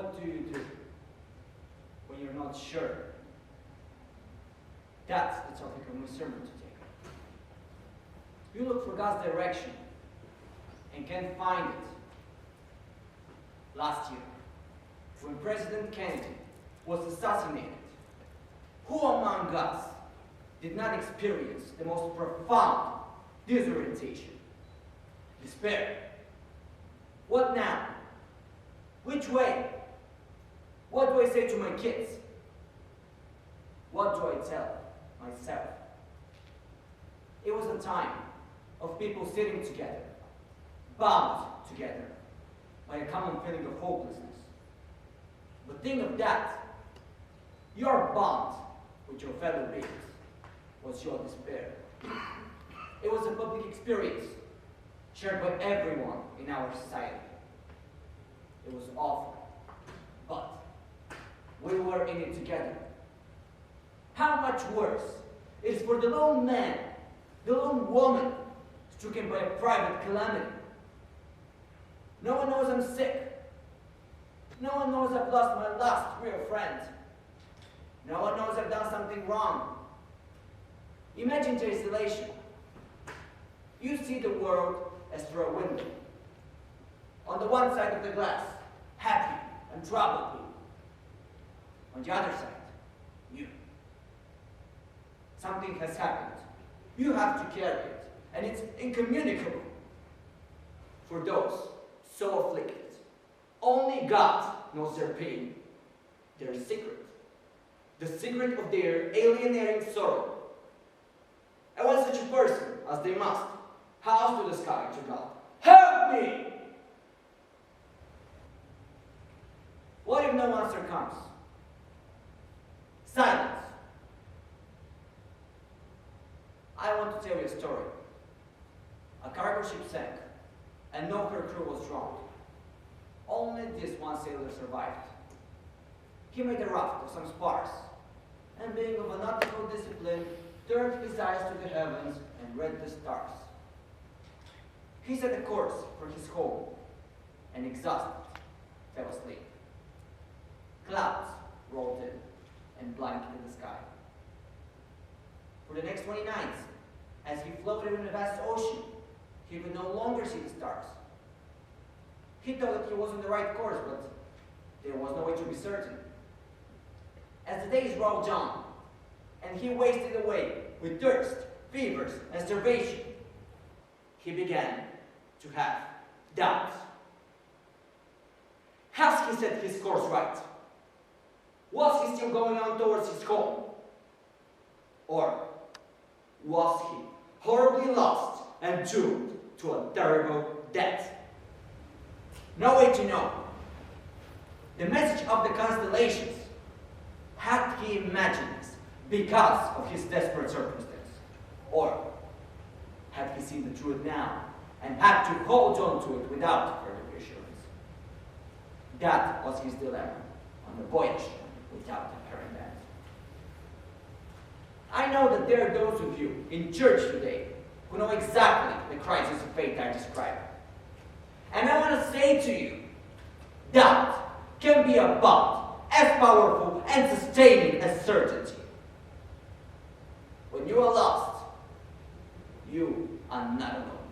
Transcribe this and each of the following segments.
What do you do when you're not sure? That's the topic of my sermon today. You look for God's direction and can't find it. Last year, when President Kennedy was assassinated, who among us did not experience the most profound disorientation, despair? What now? Which way? What do I say to my kids? What do I tell myself? It was a time of people sitting together, bound together by a common feeling of hopelessness. But think of that. Your bond with your fellow beings was your despair. It was a public experience shared by everyone in our society. It was awful, but we were in it together. How much worse it is for the lone man, the lone woman, stricken by a private calamity. No one knows I'm sick. No one knows I've lost my last real friend. No one knows I've done something wrong. Imagine the isolation. You see the world as through a window. On the one side of the glass, happy and troubled. On the other side, you. Something has happened. You have to carry it, and it's incommunicable. For those so afflicted, only God knows their pain, their secret, the secret of their alienating sorrow. And when such a person, as they must, howls to the sky to God, "Help me!" What if no answer comes? Silence. I want to tell you a story. A cargo ship sank, and no her crew was drowned. Only this one sailor survived. He made a raft of some spars, and being of a nautical discipline, turned his eyes to the heavens and read the stars. He set a course for his home, and exhausted, fell asleep. Clouds rolled in and blanketed the sky. For the next 20 nights, as he floated in the vast ocean, he could no longer see the stars. He thought that he was on the right course, but there was no way to be certain. As the days rolled on, and he wasted away with thirst, fevers, and starvation, he began to have doubts. Has he set his course right? Was he still going on towards his home? Or was he horribly lost and doomed to a terrible death? No way to know. The message of the constellations, had he imagined this because of his desperate circumstance? Or had he seen the truth now and had to hold on to it without further reassurance? That was his dilemma on the voyage without apparent end. I know that there are those of you in church today who know exactly the crisis of faith I described. And I want to say to you, doubt can be a bond as powerful and sustaining as certainty. When you are lost, you are not alone.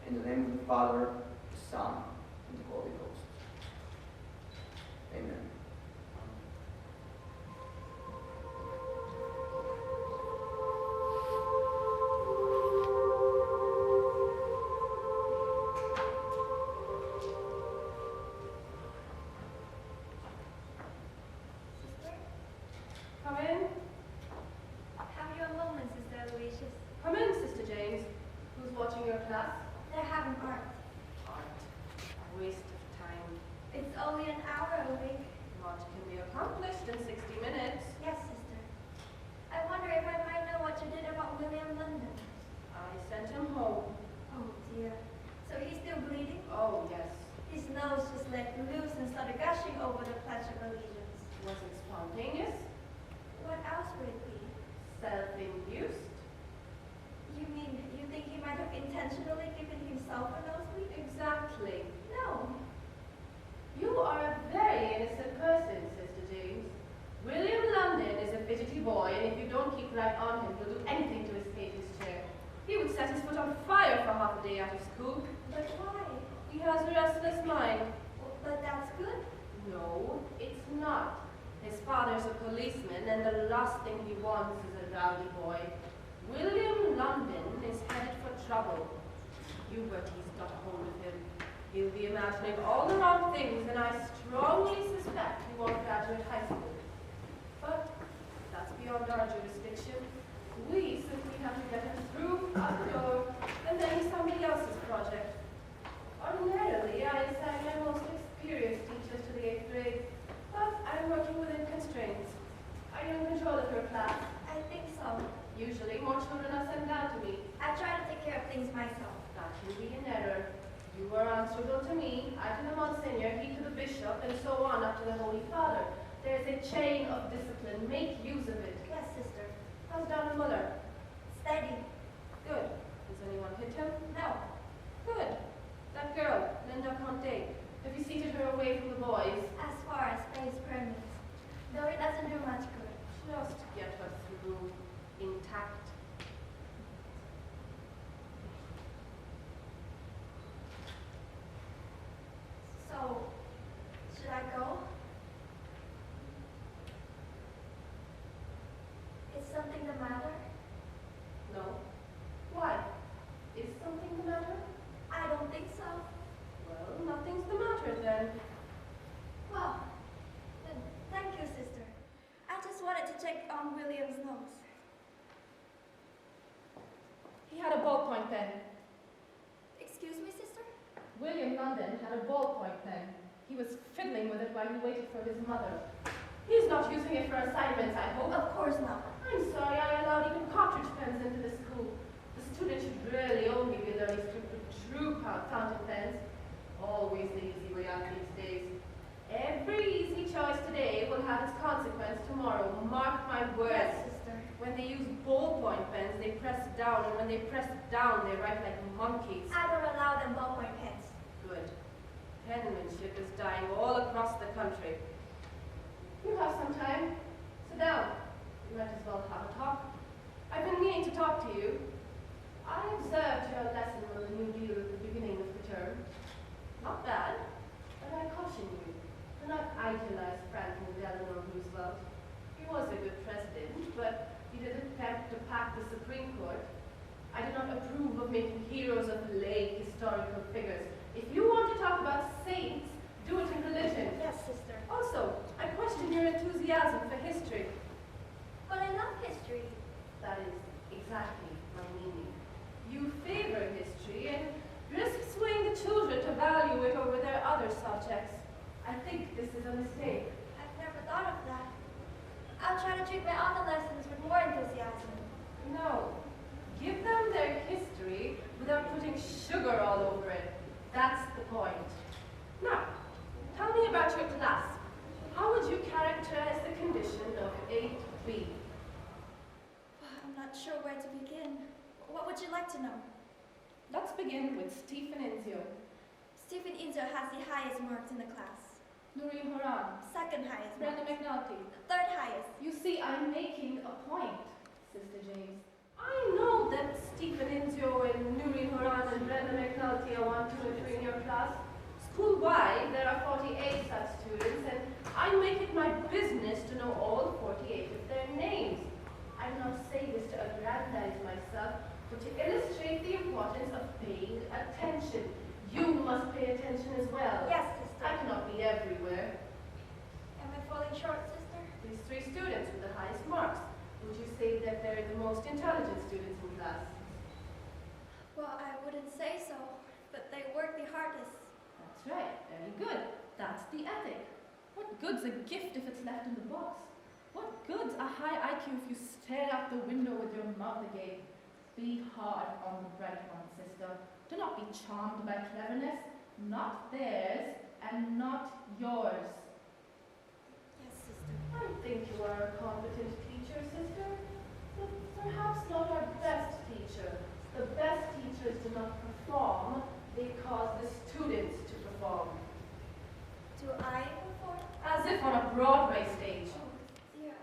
In the name of the Father, the Son, and the Holy Ghost. Amen. Come in. Have you a moment, Sister Aloysius? Come in, Sister James. Who's watching your class? They're having art. Art. A waste of time. It's only an hour a week. What can be accomplished in 60 minutes? Yes, sister. I wonder if I might know what you did about William London. I sent him home. Oh, dear. So he's still bleeding? Oh, yes. His nose just let loose and started gushing over the Pledge of Allegiance. Was it spontaneous? What else would it be? Self-induced? You mean you think he might have intentionally given himself a nosebleed? Exactly. No. right on him will do anything to escape his chair. He would set his foot on fire for half a day out of school. But why? He has a restless mind. But that's good. No, it's not. His father's a policeman, and the last thing he wants is a rowdy boy. William London is headed for trouble. Huberty's got a hold of him. He'll be imagining all the wrong things, and I strongly suspect he won't graduate high school. But that's beyond our jurisdiction. We simply have to get him through, out the door, and then he's somebody else's project. Ordinarily, I assign my most experienced teachers to the 8th grade, but I'm working within constraints. Are you in control of your class? I think so. Usually, more children are sent down to me. I try to take care of things myself. That can be an error. You were answerable to me, I to the Monsignor, he to the Bishop, and so on up to the Holy Father. There's a chain of discipline. Make use of it. Yes, sister. How's Donna Muller? Steady. Good. Has anyone hit him? No. Good. That girl, Linda Conte, have you seated her away from the boys? As far as space permits. Though it doesn't do much good. Just get her through intact. So, should I go? Is something the matter? No. Why? Is something the matter? I don't think so. Well, nothing's the matter then. Well, then thank you, sister. I just wanted to check on William's nose. He had a ballpoint pen. Excuse me, sister? William London had a ballpoint pen. He was fiddling with it while he waited for his mother. He's not using it for assignments, I hope. Of course not. I'm sorry I allowed even cartridge pens into the school. The students should really only be learning strict with true fountain pens. Always the easy way out these days. Every easy choice today will have its consequence tomorrow. Mark my words. Yes, sister. When they use ballpoint pens, they press down, and when they press down, they write like monkeys. I don't allow them ballpoint pens. Good. Penmanship is dying all across the country. You have some time. Sit down. You might as well have a talk. I've been meaning to talk to you. I observed your lesson on the New Deal at the beginning of the term. Not bad, but I caution you. Do not idolize Franklin Delano Roosevelt. He was a good president, but he did attempt to pack the Supreme Court. I do not approve of making heroes of lay historical figures. If you want to talk about saints, do it in religion. Yes, sister. Also, I question your enthusiasm for history. But I love history. That is exactly my meaning. You favor history and risk swaying the children to value it over their other subjects. I think this is a mistake. I've never thought of that. I'll try to treat my other lessons with more enthusiasm. No. Give them their history without putting sugar all over it. That's the point. Now, tell me about your class. How would you characterize the condition of 8B? I'm not sure where to begin. What would you like to know? Let's begin with Stephen Inzio. Stephen Inzo has the highest marks in the class. Noreen Horan. Second highest Brenda marks. McNulty. Third highest. You see, I'm making a point, Sister James. I know that Stephen Inzio and Noreen Horan and Brenda McNulty are 1, 2, and 3 in your class. School-wide, there are 48 such students, and I make it my business to know all 48 of their names. I do not say this to aggrandize myself, but to illustrate the importance of paying attention. You must pay attention as well. Yes, sister. I cannot be everywhere. Am I falling short, sister? These 3 students with the highest marks, would you say that they're the most intelligent students in class? Well, I wouldn't say so, but they work the hardest. That's right, very good. That's the ethic. What good's a gift if it's left in the box? What good's a high IQ if you stare out the window with your mouth agape? Be hard on the bright one, sister. Do not be charmed by cleverness. Not theirs, and not yours. Yes, sister. I think you are a competent teacher, sister, but perhaps not our best teacher. The best teachers do not perform, they cause the students to perform. Do I perform? As if on a Broadway stage. Oh, dear,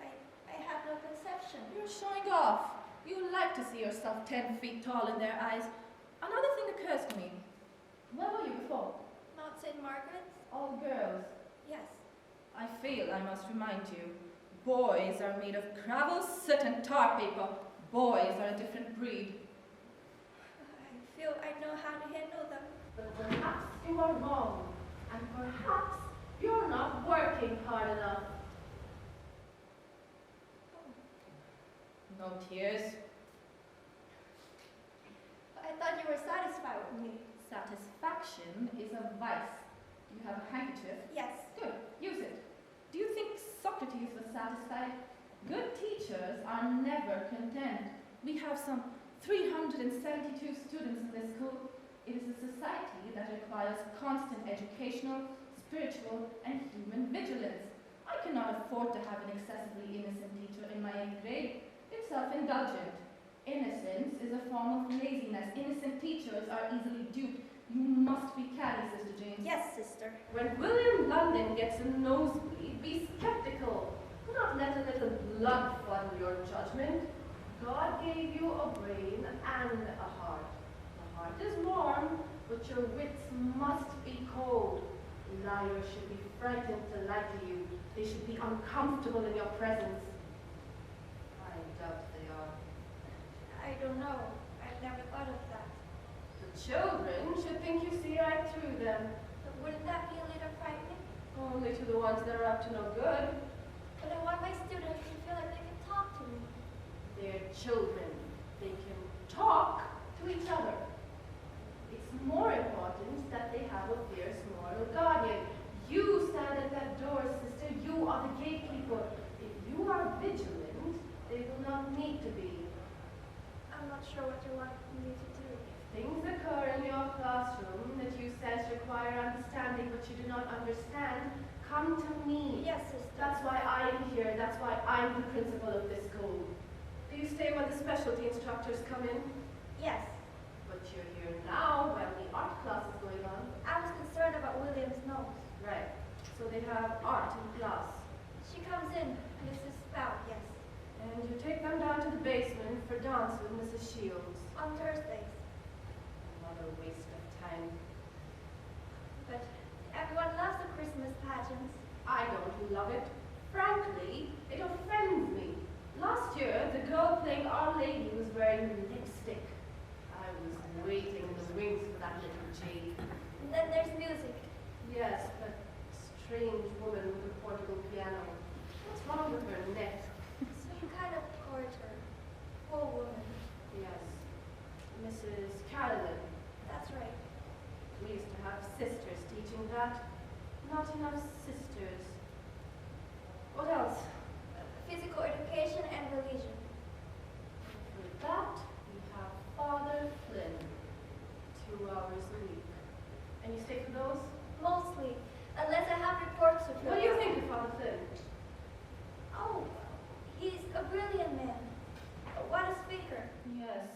I have no conception. You're showing off. You like to see yourself 10 feet tall in their eyes. Another thing occurs to me. Where were you before? Mount St. Margaret's? All girls. Yes. I feel I must remind you. Boys are made of gravel, soot, and tar paper. Boys are a different breed. I feel I know how to handle them. But perhaps you are wrong, and perhaps you're not working hard enough. No tears. I thought you were satisfied with me. Satisfaction is a vice. Do you have a handkerchief? Yes. Good. Use it. Do you think Socrates was satisfied? Good teachers are never content. We have some 372 students in this school. It is a society that requires constant educational, spiritual, and human vigilance. I cannot afford to have an excessively innocent teacher in my 8th grade. It's self-indulgent. Innocence is a form of laziness. Innocent teachers are easily duped. You must be canny, Sister James. Yes, sister. When William London gets a nosebleed, be skeptical. Do not let a little blood flood your judgment. God gave you a brain and a heart. The heart is warm, but your wits must be cold. Liars should be frightened to lie to you. They should be uncomfortable in your presence. I doubt they are. I don't know. I've never thought of that. The children should think you see right through them. But wouldn't that be a little frightening? Only to the ones that are up to no good. But I want my students to feel like they can talk to me. They're children. They can talk to each other. It's more important that they have a fierce moral guardian. You stand at that door, sister. You are the gatekeeper. If you are vigilant, they will not need to be. I'm not sure what you want me to do. Things occur in your classroom that you sense require understanding, but you do not understand. Come to me. Yes, sister. That's why I am here. That's why I'm the principal of this school. Do you stay when the specialty instructors come in? Yes. But you're here now when the art class is going on. I was concerned about William's nose. Right. So they have art in class. She comes in, Mrs. Spout, yes. And you take them down to the basement for dance with Mrs. Shields. On Thursdays. Another waste of time. But everyone loves the Christmas pageants. I don't love it. Frankly, it offends me. Last year, the girl playing Our Lady was wearing lipstick. I was waiting in the wings for that little jade. And then there's music. Yes, that strange woman with the portable piano. What's wrong with her neck? Some kind of orator. Poor woman. Yes, Mrs. Caroline. That's right. We used to have sisters teaching that. Not enough sisters. What else? Physical education and religion. For that, we have Father Flynn. 2 hours a week. And you stick to those? Mostly. Unless I have reports to fill What do you out. think of Father Flynn? Oh, he's a brilliant man. What a speaker. Yes.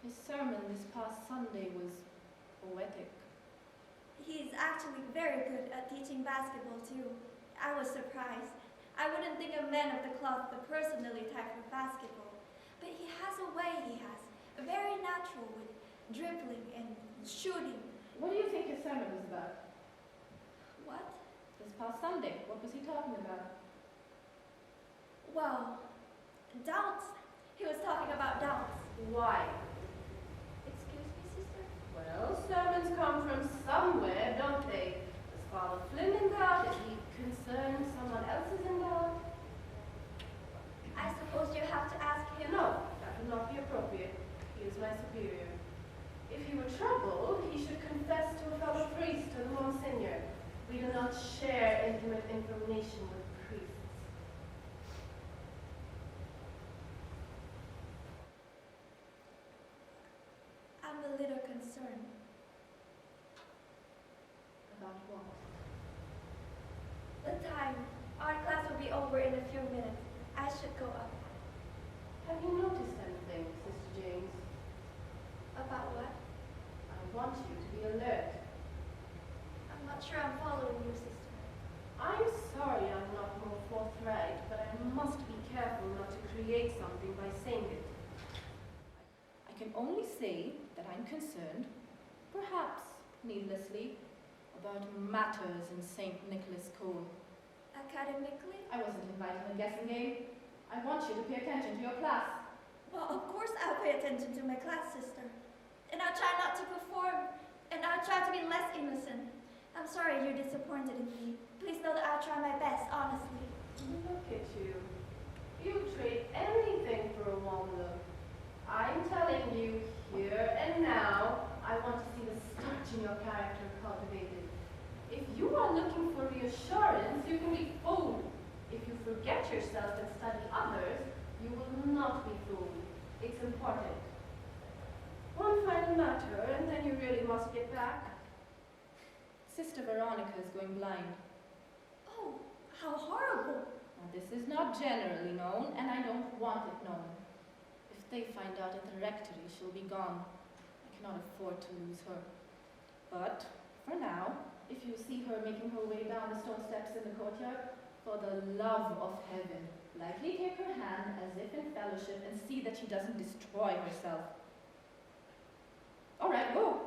His sermon this past Sunday was poetic. He's actually very good at teaching basketball too. I was surprised. I wouldn't think a man of the cloth the personality type for basketball. But he has a way he has. Very natural with dribbling and shooting. What do you think his sermon was about? What? This past Sunday, what was he talking about? Well, doubts. He was talking about doubts. Why? Excuse me, sister? Well, sermons come from somewhere, don't they? Is Father Flynn in doubt? Is he concerned someone else is in doubt? I suppose you have to ask him. No, that would not be appropriate. He is my superior. If he were troubled, he should confess to a fellow priest or the Monsignor. We do not share intimate information with priests. I'm a little concerned. About what? The time. Our class will be over in a few minutes. I should go up. Have you noticed anything, Sister James? About what? I want you to be alert. I'm not sure I'm following you, sister. I'm sorry I'm not more forthright, but I must be careful not to create something by only say that I'm concerned, perhaps needlessly, about matters in St. Nicholas School. Academically? I wasn't invited in the guessing game. I want you to pay attention to your class. Well, of course I'll pay attention to my class, sister. And I'll try not to perform. And I'll try to be less innocent. I'm sorry you're disappointed in me. Please know that I'll try my best, honestly. Look at you. You trade anything for a warm look. I'm telling you, here and now, I want to see the starch in your character cultivated. If you are looking for reassurance, you can be fooled. If you forget yourself and study others, you will not be fooled. It's important. One final matter, and then you really must get back. Sister Veronica is going blind. Oh, how horrible. Now, this is not generally known, and I don't want it known. If they find out at the rectory, she'll be gone. I cannot afford to lose her. But, for now, if you see her making her way down the stone steps in the courtyard, for the love of heaven, lightly take her hand as if in fellowship and see that she doesn't destroy herself. All right, go.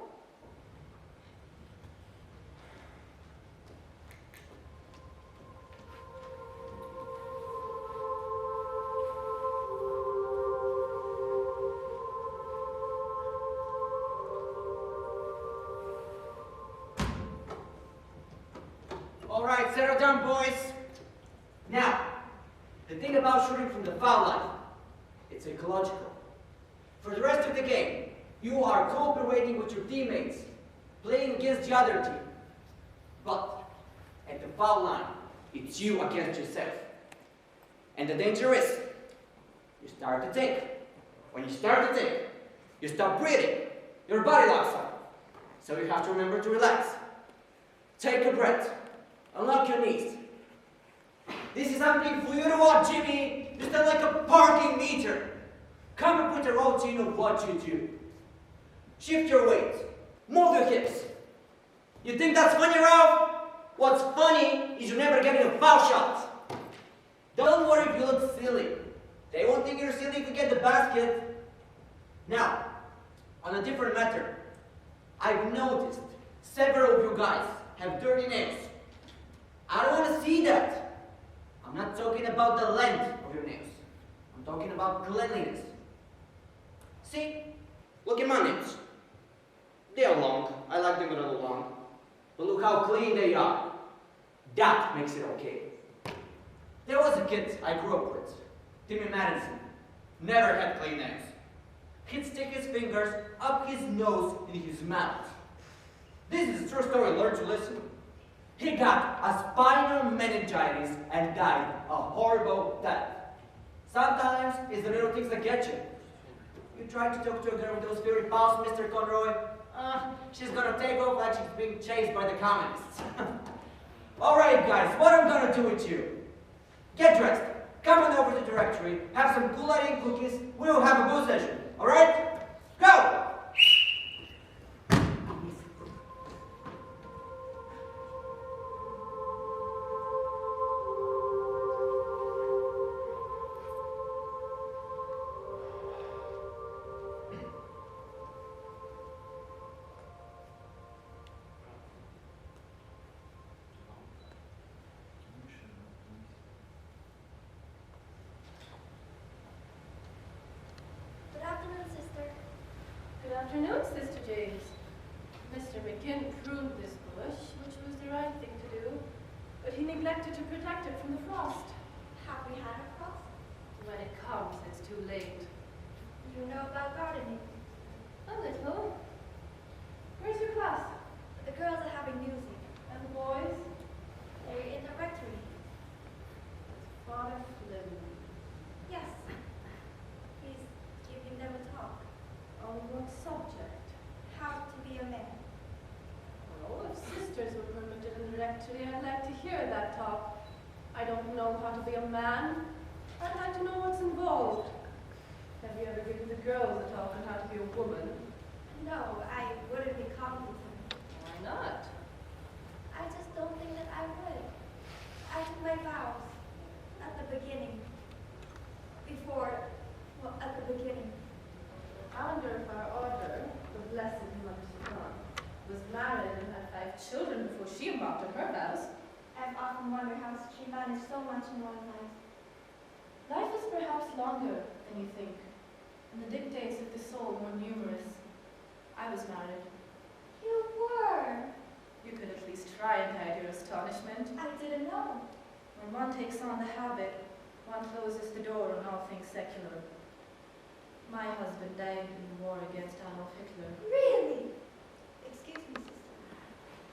All right, settle down, boys. Now, the thing about shooting from the foul line, it's psychological. For the rest of the game, you are cooperating with your teammates, playing against the other team. But at the foul line, it's you against yourself. And the danger is, you start to think. When you start to think, you stop breathing. Your body locks up. So you have to remember to relax. Take a breath. Unlock your knees. This is something for you to watch, Jimmy. Just like a parking meter. Come up with a routine of what you do. Shift your weight. Move your hips. You think that's funny, Ralph? What's funny is you're never getting a foul shot. Don't worry if you look silly. They won't think you're silly if you get the basket. Now, on a different matter, I've noticed several of you guys have dirty nails. I don't want to see that. I'm not talking about the length of your nails. I'm talking about cleanliness. See? Look at my nails. They are long. I like them a little long. But look how clean they are. That makes it okay. There was a kid I grew up with, Timmy Madison. Never had clean nails. He'd stick his fingers up his nose in his mouth. This is a true story, learn to listen. He got a spinal meningitis and died a horrible death. Sometimes it's the little things that get you. You try to talk to a girl with those fiery pulse, Mr. Conroy. She's gonna take off like she's being chased by the communists. Alright guys, what I'm gonna do with you? Get dressed, come on over to the directory, have some cool-eating cookies, we'll have a booze session. Alright? Go! Good afternoon, Sister James. Mr. McGinn pruned this bush, which was the right thing to do, but he neglected to protect it from the frost. Have we had a frost? When it comes, it's too late. You know about gardening. A little. Where's your class? The girls are having music. And the boys? They're in the rectory. Father Flynn. Yes. He's giving them a talk. On what subject? How to be a man. Well, if sisters were permitted in the rectory, I'd like to hear that talk. I don't know how to be a man. I'd like to know what's involved. Have you ever given the girls a talk on how to be a woman? No, came after her vows. I've often wondered how she managed so much in one life. Life is perhaps longer than you think, and the dictates of the soul more numerous. I was married. You were? You could at least try and hide your astonishment. I didn't know. When one takes on the habit, one closes the door on all things secular. My husband died in the war against Adolf Hitler. Really? Excuse me, sister.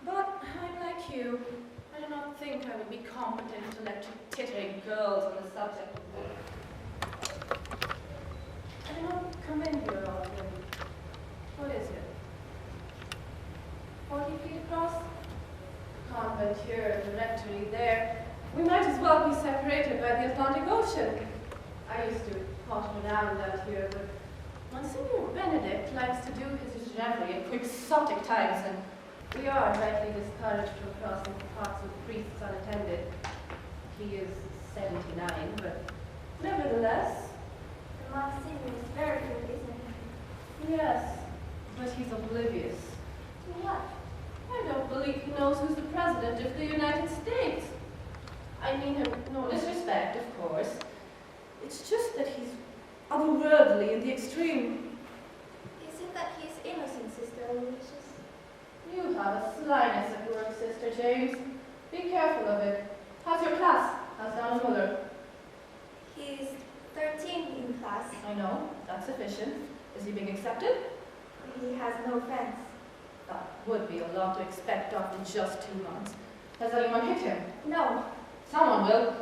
But I'm like you. I do not think I would be competent to lecture tittering girls on the subject of war. I do not come in here often. What is it? 40 feet across? Convent here, the rectory there. We might as well be separated by the Atlantic Ocean. I used to potter around out here, but Monsignor Benedict likes to do his reverie at quixotic times, and we are rightly discouraged from crossing parts with priests unattended. He is 79, but nevertheless. The Monsignor is very good, isn't he? Yes, but he's oblivious. To what? I don't believe he knows who's the President of the United States. I mean him no disrespect, of course. It's just that he's otherworldly in the extreme. Is it that he's innocent, Sister Aloysius? You have a slyness at work, Sister James. Be careful of it. How's your class? How's Donald Muller? He's 13 in class. I know, that's sufficient. Is he being accepted? He has no friends. That would be a lot to expect after just 2 months. Has anyone hit him? No. Someone will.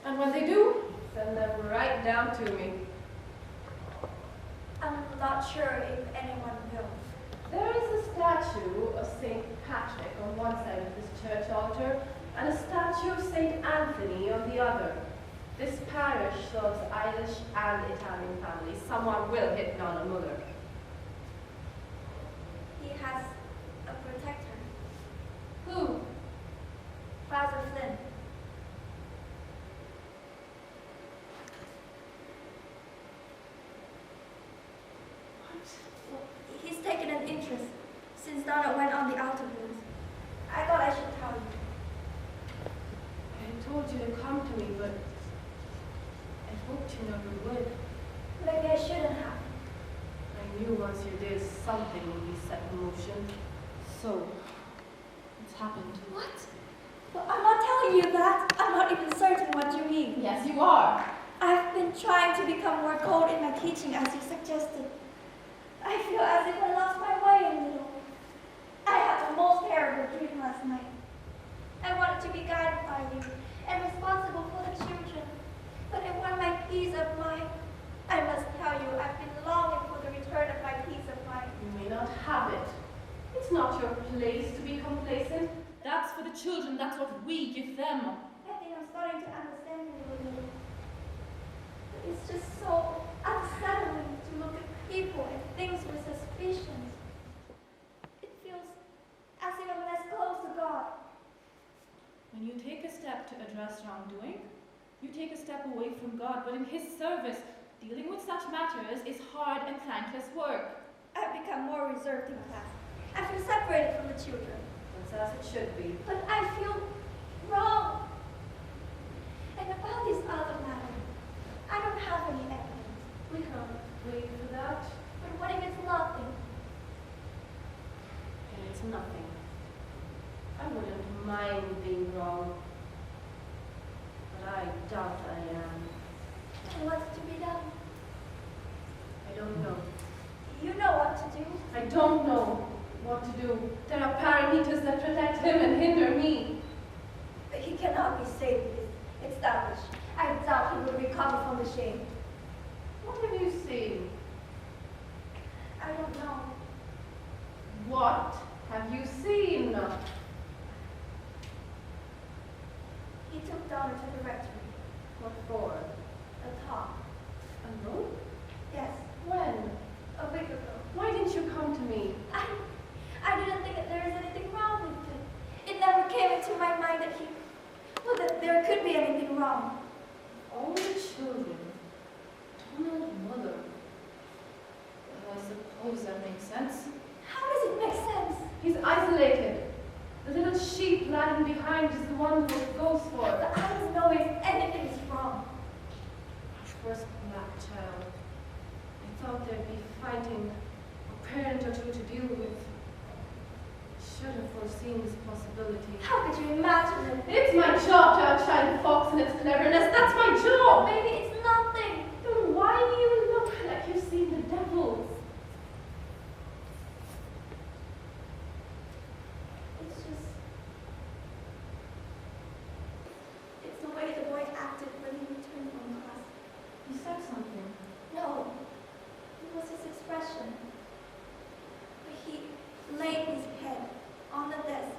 And when they do, send them right down to me. I'm not sure if anyone will. There is a statue of St. Patrick on one side of this church altar, and a statue of St. Anthony on the other. This parish serves Irish and Italian families. Someone will hit Donald Muller. He has a protector. Who? Father Flynn. He's taken an interest since Donna went on the outer woods. I thought I should tell you. I told you to come to me, but I hoped you never would. Maybe I shouldn't have. I knew once you did, something would be set in motion. So, it's happened. What? Well, I'm not telling you that. I'm not even certain what you mean. Yes, you are. I've been trying to become more cold in my teaching as you suggested. I feel as if I lost my way a little. I had the most terrible dream last night. I wanted to be guided by you and responsible for the children, but I want my peace of mind. I must tell you, I've been longing for the return of my peace of mind. You may not have it. It's not your place to be complacent. That's for the children. That's what we give them. I think I'm starting to understand you a little. But it's just so unsettling to look at people and things with suspicions. It feels as if I'm less close to God. When you take a step to address wrongdoing, you take a step away from God, but in His service, dealing with such matters is hard and thankless work. I've become more reserved in class. I feel separated from the children. That's as it should be. But I feel wrong. And about this other matter, I don't have any evidence. We can't wait for that. But what if it's nothing? And it's nothing. I wouldn't mind being wrong. But I doubt I am. And what's to be done? I don't know. You know what to do. I don't know what to do. There are parameters that protect him and hinder me. But he cannot be saved with this established. I doubt he will recover from the shame. What have you seen? I don't know. What have you seen? He took Donna to the rectory. What for? A talk. Alone? Yes, When? a week ago. Why didn't you come to me? I didn't think that there was anything wrong with it. It never came into my mind that that there could be anything wrong. All the children. Donald Muller. Well, I suppose that makes sense. How does it make sense? He's isolated. The little sheep lie in one who it goes for. But I don't know if anything is wrong. First black child. I thought there'd be fighting, a parent or two to deal with. Should have foreseen this possibility. How could you imagine it? It's my job to outshine the fox and its cleverness. That's my job! Maybe it's nothing. Then why do you look like you've seen the devils? It's just... It's the way the boy acted when he returned from class. You said something. No, it was his expression. But he laid his head on the desk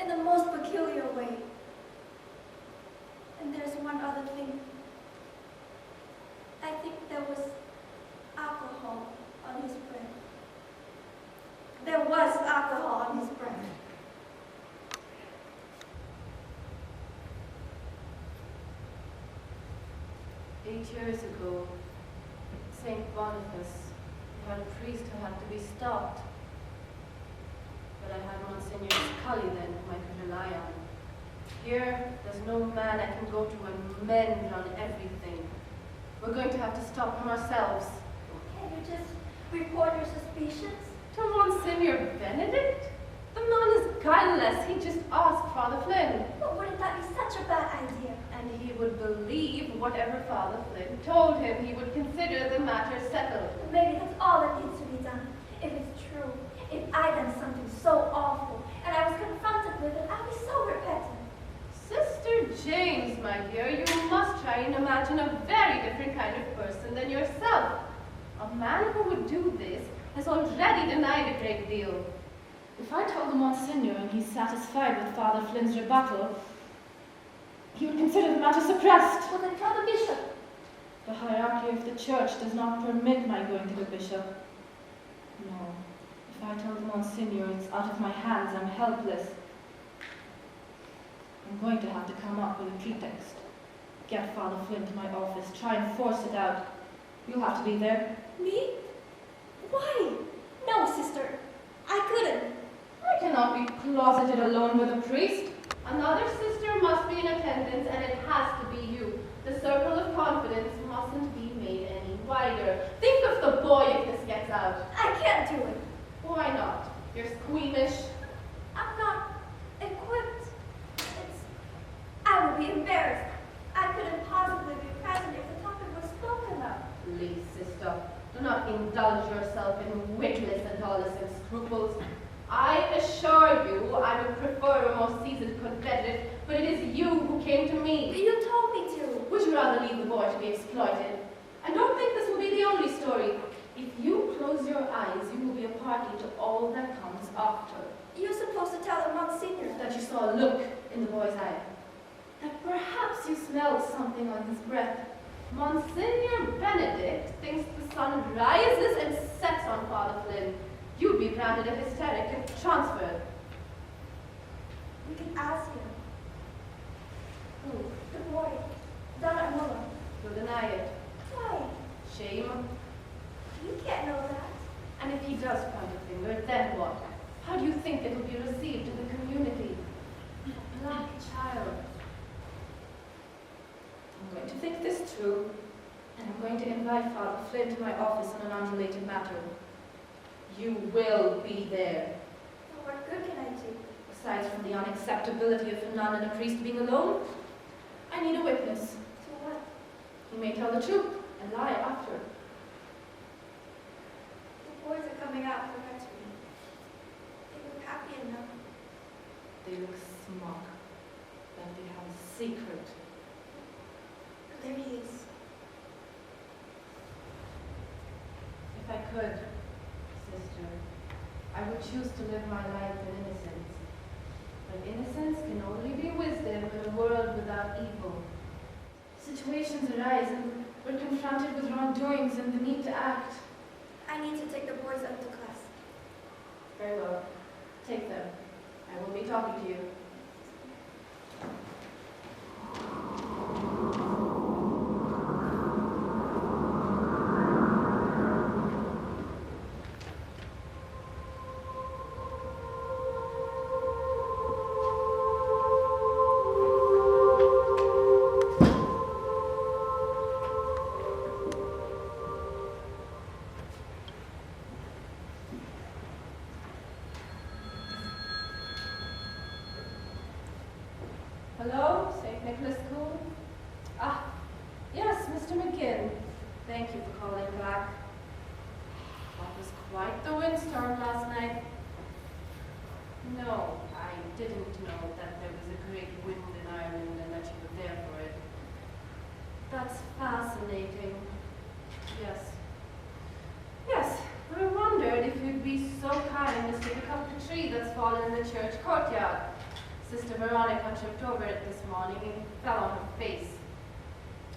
in the most peculiar way. And there's one other thing. I think there was alcohol on his breath. There was alcohol on his breath. "8 years ago, St. Boniface had a priest who had to be stopped. But I had Monsignor Scully then whom I could rely on. Here, there's no man I can go to and mend on everything. We're going to have to stop him ourselves." Can you just report your suspicions? To Monsignor Benedict? The man is guileless. He just asked Father Flynn. But wouldn't that be such a bad idea? And he would believe whatever Father Flynn told him. He would consider the matter settled. Maybe that's all that needs to be done. If it's true, if I done something so awful and I was confronted with it, I'd be so repentant. Sister James, my dear, you must try and imagine a very different kind of person than yourself. A man who would do this has already denied a great deal. If I told the Monsignor and he's satisfied with Father Flynn's rebuttal, he would consider the matter suppressed. Well, then tell the bishop. The hierarchy of the church does not permit my going to the bishop. No. If I tell the Monsignor it's out of my hands, I'm helpless. I'm going to have to come up with a pretext. Get Father Flynn to my office, try and force it out. You'll have to be there. Me? Why? No, sister. I couldn't. I cannot be closeted alone with a priest. Another sister must be in attendance, and it has to be you. The circle of confidence mustn't be made any wider. Think of the boy if this gets out. I can't do it. Why not? You're squeamish. I'm not equipped. I would be embarrassed. I couldn't possibly be present if the topic was spoken of. Please, sister, do not indulge yourself in witless adolescent scruples. I assure you I would prefer a more seasoned confederate, but it is you who came to me. You told me to. Would you rather leave the boy to be exploited? I don't think this will be the only story. If you close your eyes, you will be a party to all that comes after. You're supposed to tell the Monsignor. That you saw a look in the boy's eye. That perhaps you smelled something on his breath. Monsignor Benedict thinks the sun rises and sets on Father Flynn. You'd be branded a hysteric and transferred. We can ask him. Who? The boy. Done at Muller. You'll deny it. Why? Shame. You can't know that. And if he does point a finger, then what? How do you think it will be received in the community? A black child. I'm going to think this through, and I'm going to invite Father Flynn to my office on an unrelated matter. You will be there. Well, what good can I do? Aside from the unacceptability of a nun and a priest being alone, I need a witness. So what? He may tell the truth and lie after. The boys are coming out for rectory. They look happy enough. They look smug, like they have a secret. But there he is. If I could, sister, I would choose to live my life in innocence. But innocence can only be wisdom in a world without evil. Situations arise and we're confronted with wrongdoings and the need to act. I need to take the boys up to class. Very well. Take them. I will be talking to you. No, I didn't know that there was a great wind in Ireland and that you were there for it. That's fascinating. Yes. Yes, I wondered if you'd be so kind as to pick up the tree that's fallen in the church courtyard. Sister Veronica tripped over it this morning and fell on her face.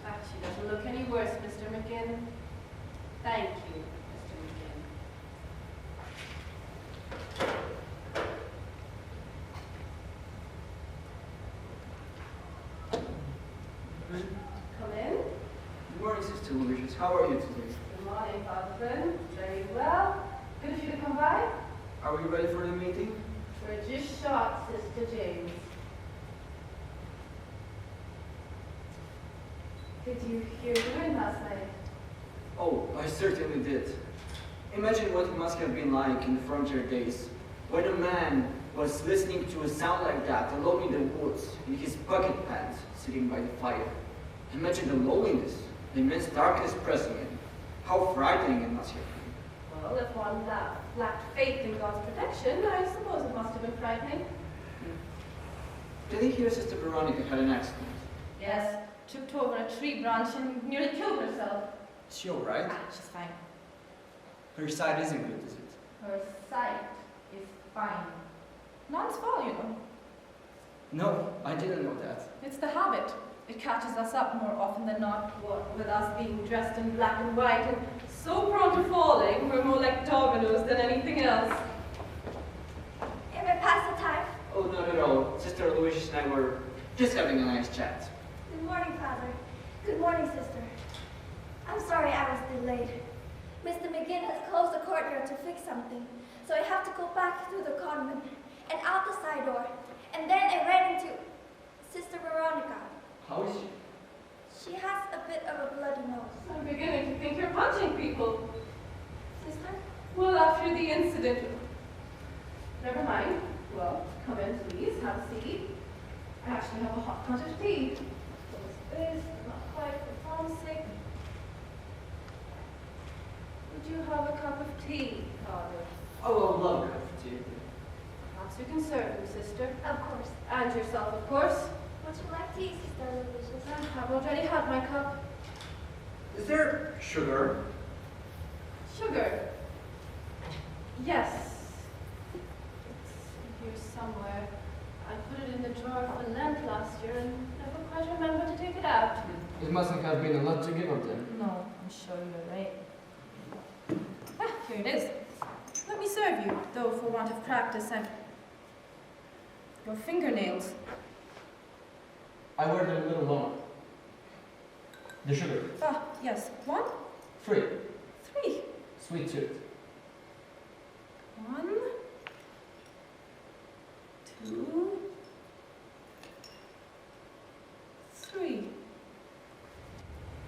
She doesn't look any worse, Mr. McGinn. Thank you, Mr. McGinn. Come in. Good morning, Sister Aloysius. How are you today? Good morning, Father Flynn. Very well. Good of you to come by. Are we ready for the meeting? We're just short, Sister James. Did you hear Nguyen last night? Oh, I certainly did. Imagine what it must have been like in the frontier days, when a man was listening to a sound like that alone in the woods, in his bucket pants, sitting by the fire. Imagine the loneliness, the immense darkness pressing him. How frightening it must have been. Well, if one lacked faith in God's protection, I suppose it must have been frightening. Did he hear Sister Veronica had an accident? Yes, tripped over a tree branch and nearly killed herself. Is she alright? She's fine. Her sight isn't good, is it? Her sight is fine. None's fault, you know. No, I didn't know that. It's the habit. It catches us up more often than not. What with us being dressed in black and white and so prone to falling, we're more like dominoes than anything else. Am I past the time? Oh, not at all. Sister Aloysius and I were just having a nice chat. Good morning, Father. Good morning, Sister. I'm sorry I was delayed. Mr. McGinn has closed the courtyard to fix something, so I have to go back through the convent and out the side door. And then I ran into Sister Veronica. How is she? She has a bit of a bloody nose. I'm beginning to think you're punching people. Sister? Well, after the incident. Never mind. Well, come in, please. Have a seat. I actually have a hot pot of tea. Close this, not quite for form's sake. Would you have a cup of tea, Father? Oh, I love a cup of tea. Perhaps you can serve him, sister. Of course. And yourself, of course. Would you like tea, Sister Aloysius? I've already had my cup. Is there sugar? Sugar? Yes. It's here somewhere. I put it in the drawer for Lent last year and never quite remember to take it out. It mustn't have been a lot to give up then. No, I'm sure you're right. Ah, here it is. Let me serve you, though for want of practice and your fingernails. I wear them a little longer. The sugar. Ah, yes. 1, 3. 3. Sweet tooth. 1, 2, 3.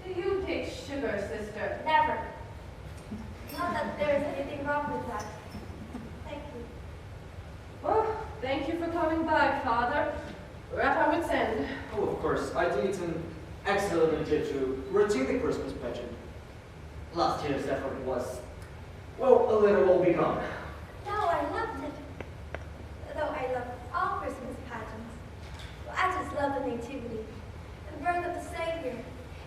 Do you take sugar, sister? Never. Not that there's anything wrong with that. Thank you. Well, thank you for coming by, Father. We're at our wits' end. Oh, of course. I think it's an excellent idea to routine the Christmas pageant. Last year's effort was, well, a little all begun. No, I loved it. Though I love all Christmas pageants. Well, I just love the Nativity, the birth of the Savior,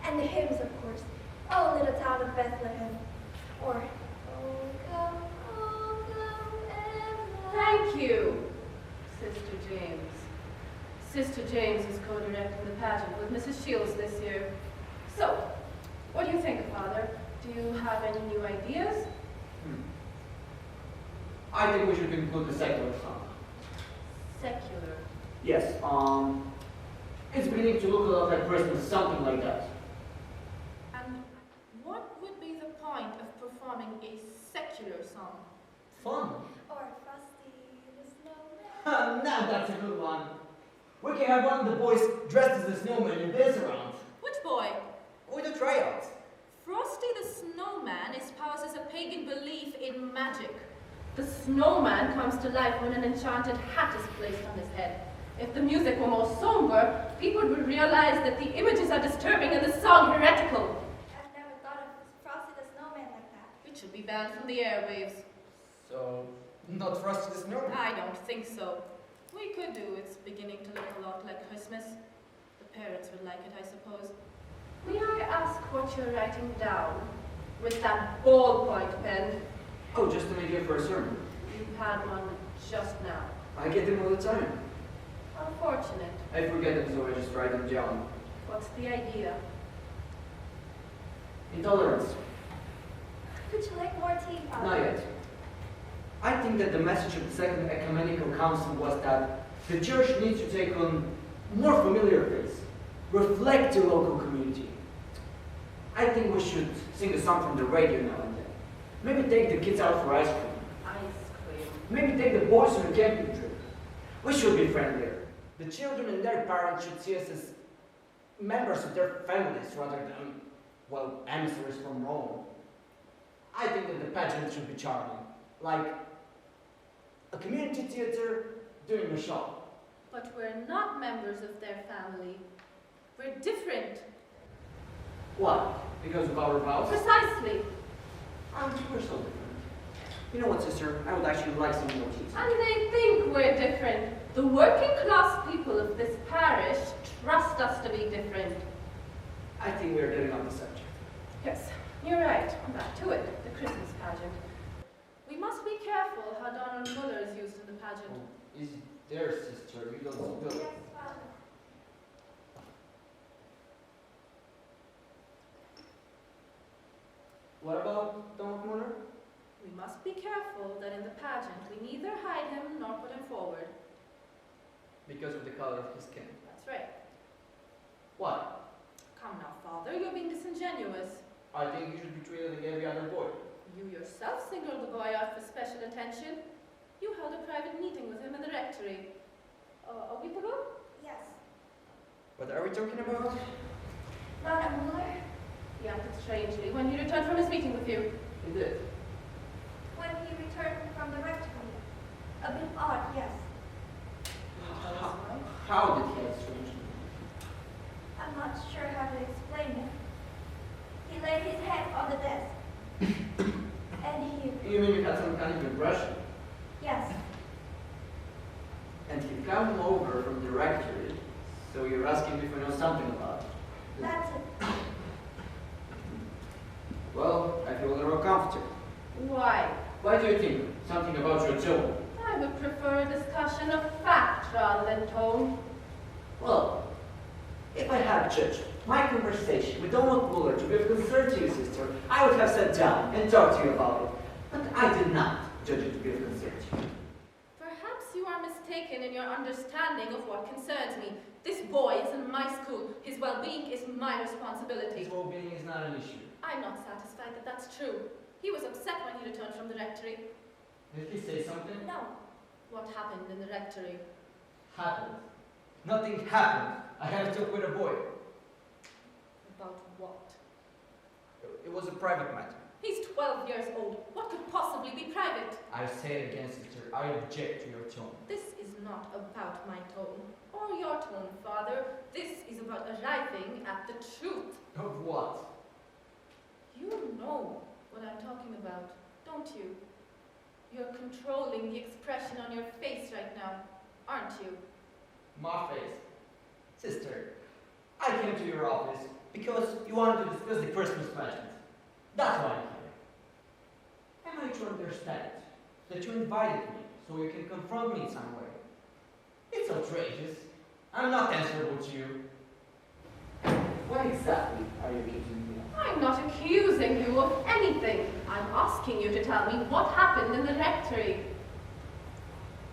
and the hymns, of course. Oh, little town of Bethlehem. Or, oh, come, Emma. Thank you, Sister James. Sister James is co-directing the pageant with Mrs. Shields this year. So, what do you think, Father? Do you have any new ideas? I think we should include the secular song. Secular. Yes, it's beginning to look a lot like Christmas, something like that. And what would be the point of performing a secular song? Fun. Or Frosty the Snowman. Now that's a good one. We can have one of the boys dressed as a snowman and dance around. Which boy? With the tryouts. Frosty the Snowman espouses a pagan belief in magic. The snowman comes to life when an enchanted hat is placed on his head. If the music were more somber, people would realize that the images are disturbing and the song heretical. I've never thought of Frosty the Snowman like that. It should be banned from the airwaves. So, Not for us this morning. I don't think so. We could do. It's beginning to look a lot like Christmas. The parents would like it, I suppose. May I ask what you're writing down with that ballpoint pen? Oh, just an idea for a sermon. You had one just now. I get them all the time. Unfortunate. I forget them, so I just write them down. What's the idea? Intolerance. Would you like more tea, Father? Not yet. I think that the message of the Second Ecumenical Council was that the church needs to take on more familiar faiths, reflect the local community. I think we should sing a song from the radio now and then. Maybe take the kids out for ice cream. Ice cream. Maybe take the boys on a camping trip. We should be friendlier. The children and their parents should see us as members of their families rather than, well, emissaries from Rome. I think that the pageant should be charming, like a community theater doing a show. But we're not members of their family. We're different. What? Because of our vows? Precisely. We're so different. You know what, sister? I would actually like some more tea. And they think we're different. The working class people of this parish trust us to be different. I think we're getting off the subject. Yes, you're right. Back to it. The Christmas pageant. We must be careful how Donald Muller is used in the pageant. Is there, sister? You don't spill. Yes, Father. What about Donald Muller? We must be careful that in the pageant we neither hide him nor put him forward. Because of the color of his skin. That's right. What? Come now, Father, you're being disingenuous. I think you should be treated like every other boy. You yourself singled the boy out for special attention. You held a private meeting with him in the rectory. A week ago? Yes. What are we talking about? Ronald Muller? He acted strangely when he returned from his meeting with you. He did. When he returned from the rectory. A bit odd, yes. How did he act strangely? I'm not sure how to explain it. He laid his head on the desk. And he... You mean you had some kind of impression? Yes. And he come over from the rectory, so you're asking if I know something about it. That's it. Well, I feel a little comfortable. Why? Why do you think? Something about your tone. I would prefer a discussion of fact rather than tone. Well, if I had judged my conversation with Donald Muller to be of concern to you, sister, I would have sat down and talked to you about it. But I did not judge it to be of concern to you. Perhaps you are mistaken in your understanding of what concerns me. This boy is in my school. His well-being is my responsibility. His well-being is not an issue. I'm not satisfied that that's true. He was upset when he returned from the rectory. Did he say something? No. What happened in the rectory? Happened. Nothing happened. I had to talk with a boy. About what? It was a private matter. He's 12 years old. What could possibly be private? I say it again, sister. I object to your tone. This is not about my tone or your tone, Father. This is about arriving at the truth. Of what? You know what I'm talking about, don't you? You're controlling the expression on your face right now, aren't you? My face. Sister, I came to your office because you wanted to discuss the Christmas pageant. That's why I'm here. Am I to understand that you invited me so you can confront me in some way? It's outrageous. I'm not answerable to you. What exactly are you accusing me of? I'm not accusing you of anything. I'm asking you to tell me what happened in the rectory.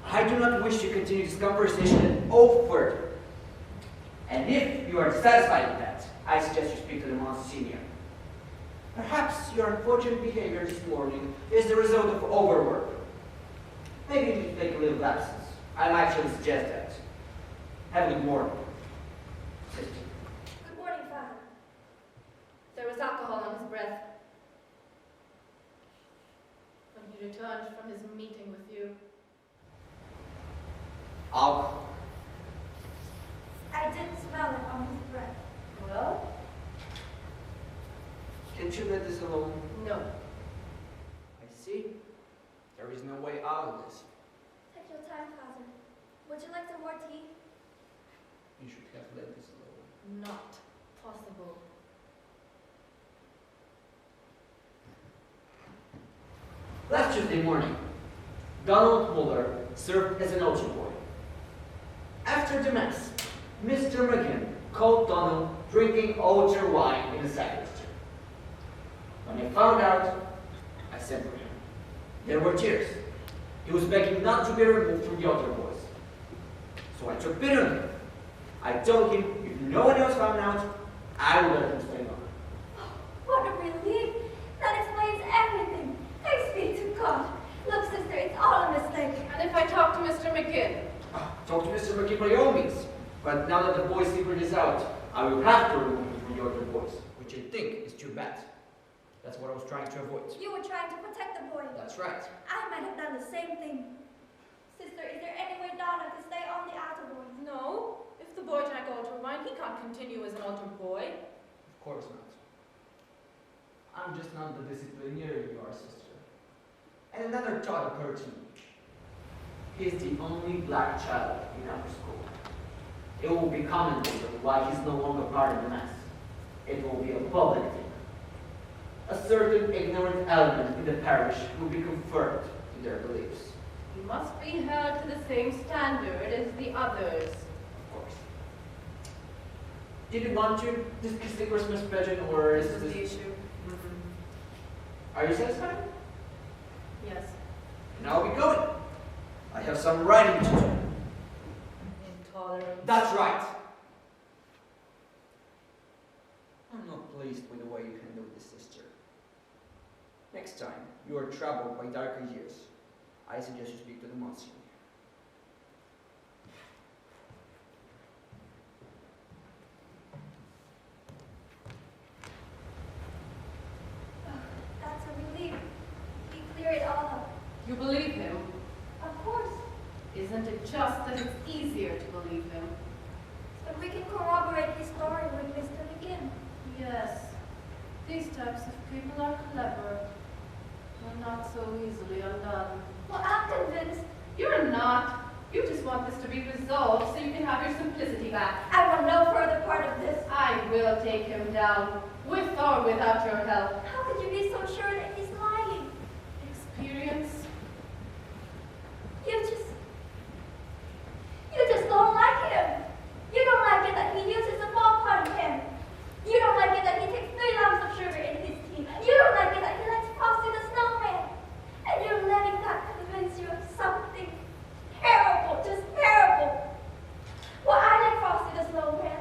I do not wish to continue this conversation at all further. And if you are satisfied with that, I suggest you speak to the Monsignor. Perhaps your unfortunate behavior this morning is the result of overwork. Maybe you need to take a little absence. I might actually suggest that. Have a good morning, sister. Good morning, Father. There was alcohol on his breath when he returned from his meeting with you. Alcohol. I did smell it on his breath. Well, Can't you let this alone? no. I see. There There is no way out of this. Take your time, Father. Would you like some more tea? You should have led this alone. Not possible. Last Tuesday morning, Donald Muller served as an OT boy. After the mess, Mr. Nguyen caught Donald drinking OT wine in the sacristy. When I found out, I sent for him. There were tears. He was begging not to be removed from the other boys. So I took pity on him. I told him if no one else found out, I would let him stay on. What a relief! That explains everything. Thanks be to God. Look, sister, it's all a mistake. And if I talk to Mr. McGinn? Talk to Mr. McGee by all means. But now that the boy's secret is out, I will have to remove him from the other boys, which I think is too bad. That's what I was trying to avoid. You were trying to protect the boy. That's right. I might have done the same thing. Sister, is there any way Donna could stay on the outer boys? No. If the boy drank altar wine, he can't continue as an altar boy. Of course not. I'm just not the disciplinarian you are, sister. And another thought occurred to me. He's the only black child in our school. It will be commented on why he's no longer part of the mass. It will be a public thing. A certain ignorant element in the parish will be confirmed in their beliefs. He must be held to the same standard as the others. Of course. Did you want to discuss the Christmas pageant, or is This is the this... issue. Are you satisfied? Yes. Now we going. I have some writing to do. Intolerant. That's right. I'm not pleased with the way you handled this, sister. Next time you are troubled by darker years, I suggest you speak to the Monsignor. That's a relief. He cleared it all up. You believe him? Of course. Isn't it just that it's easier to believe him? But we can corroborate his story with Mr. McGinn. Yes. These types of people are clever. But not so easily undone. Well, I'm convinced. You're not. You just want this to be resolved so you can have your simplicity back. I want no further part of this. I will take him down, with or without your help. How could you be so sure that he's lying? Experience? You just don't like him. You don't like it that he uses a ballpoint pen. You don't like it that he takes 3 lumps of sugar in his tea. You don't like it that he likes Frosty the Snowman. And you're letting that convince you of something terrible, just terrible. Well, I like Frosty the Snowman.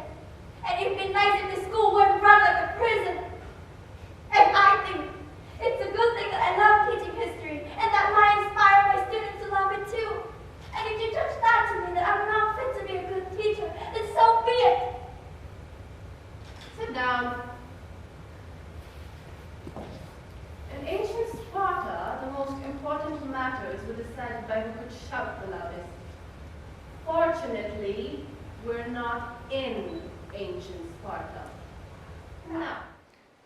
And it'd be nice if the school wouldn't run like a prison. And I think it's a good thing that I love teaching history and that I inspire my students to love it too. And if you judge that to me that I'm not fit to be a good teacher, then so be it. Sit down. In ancient Sparta, the most important matters were decided by who could shout the loudest. Fortunately, we're not in ancient Sparta. Now,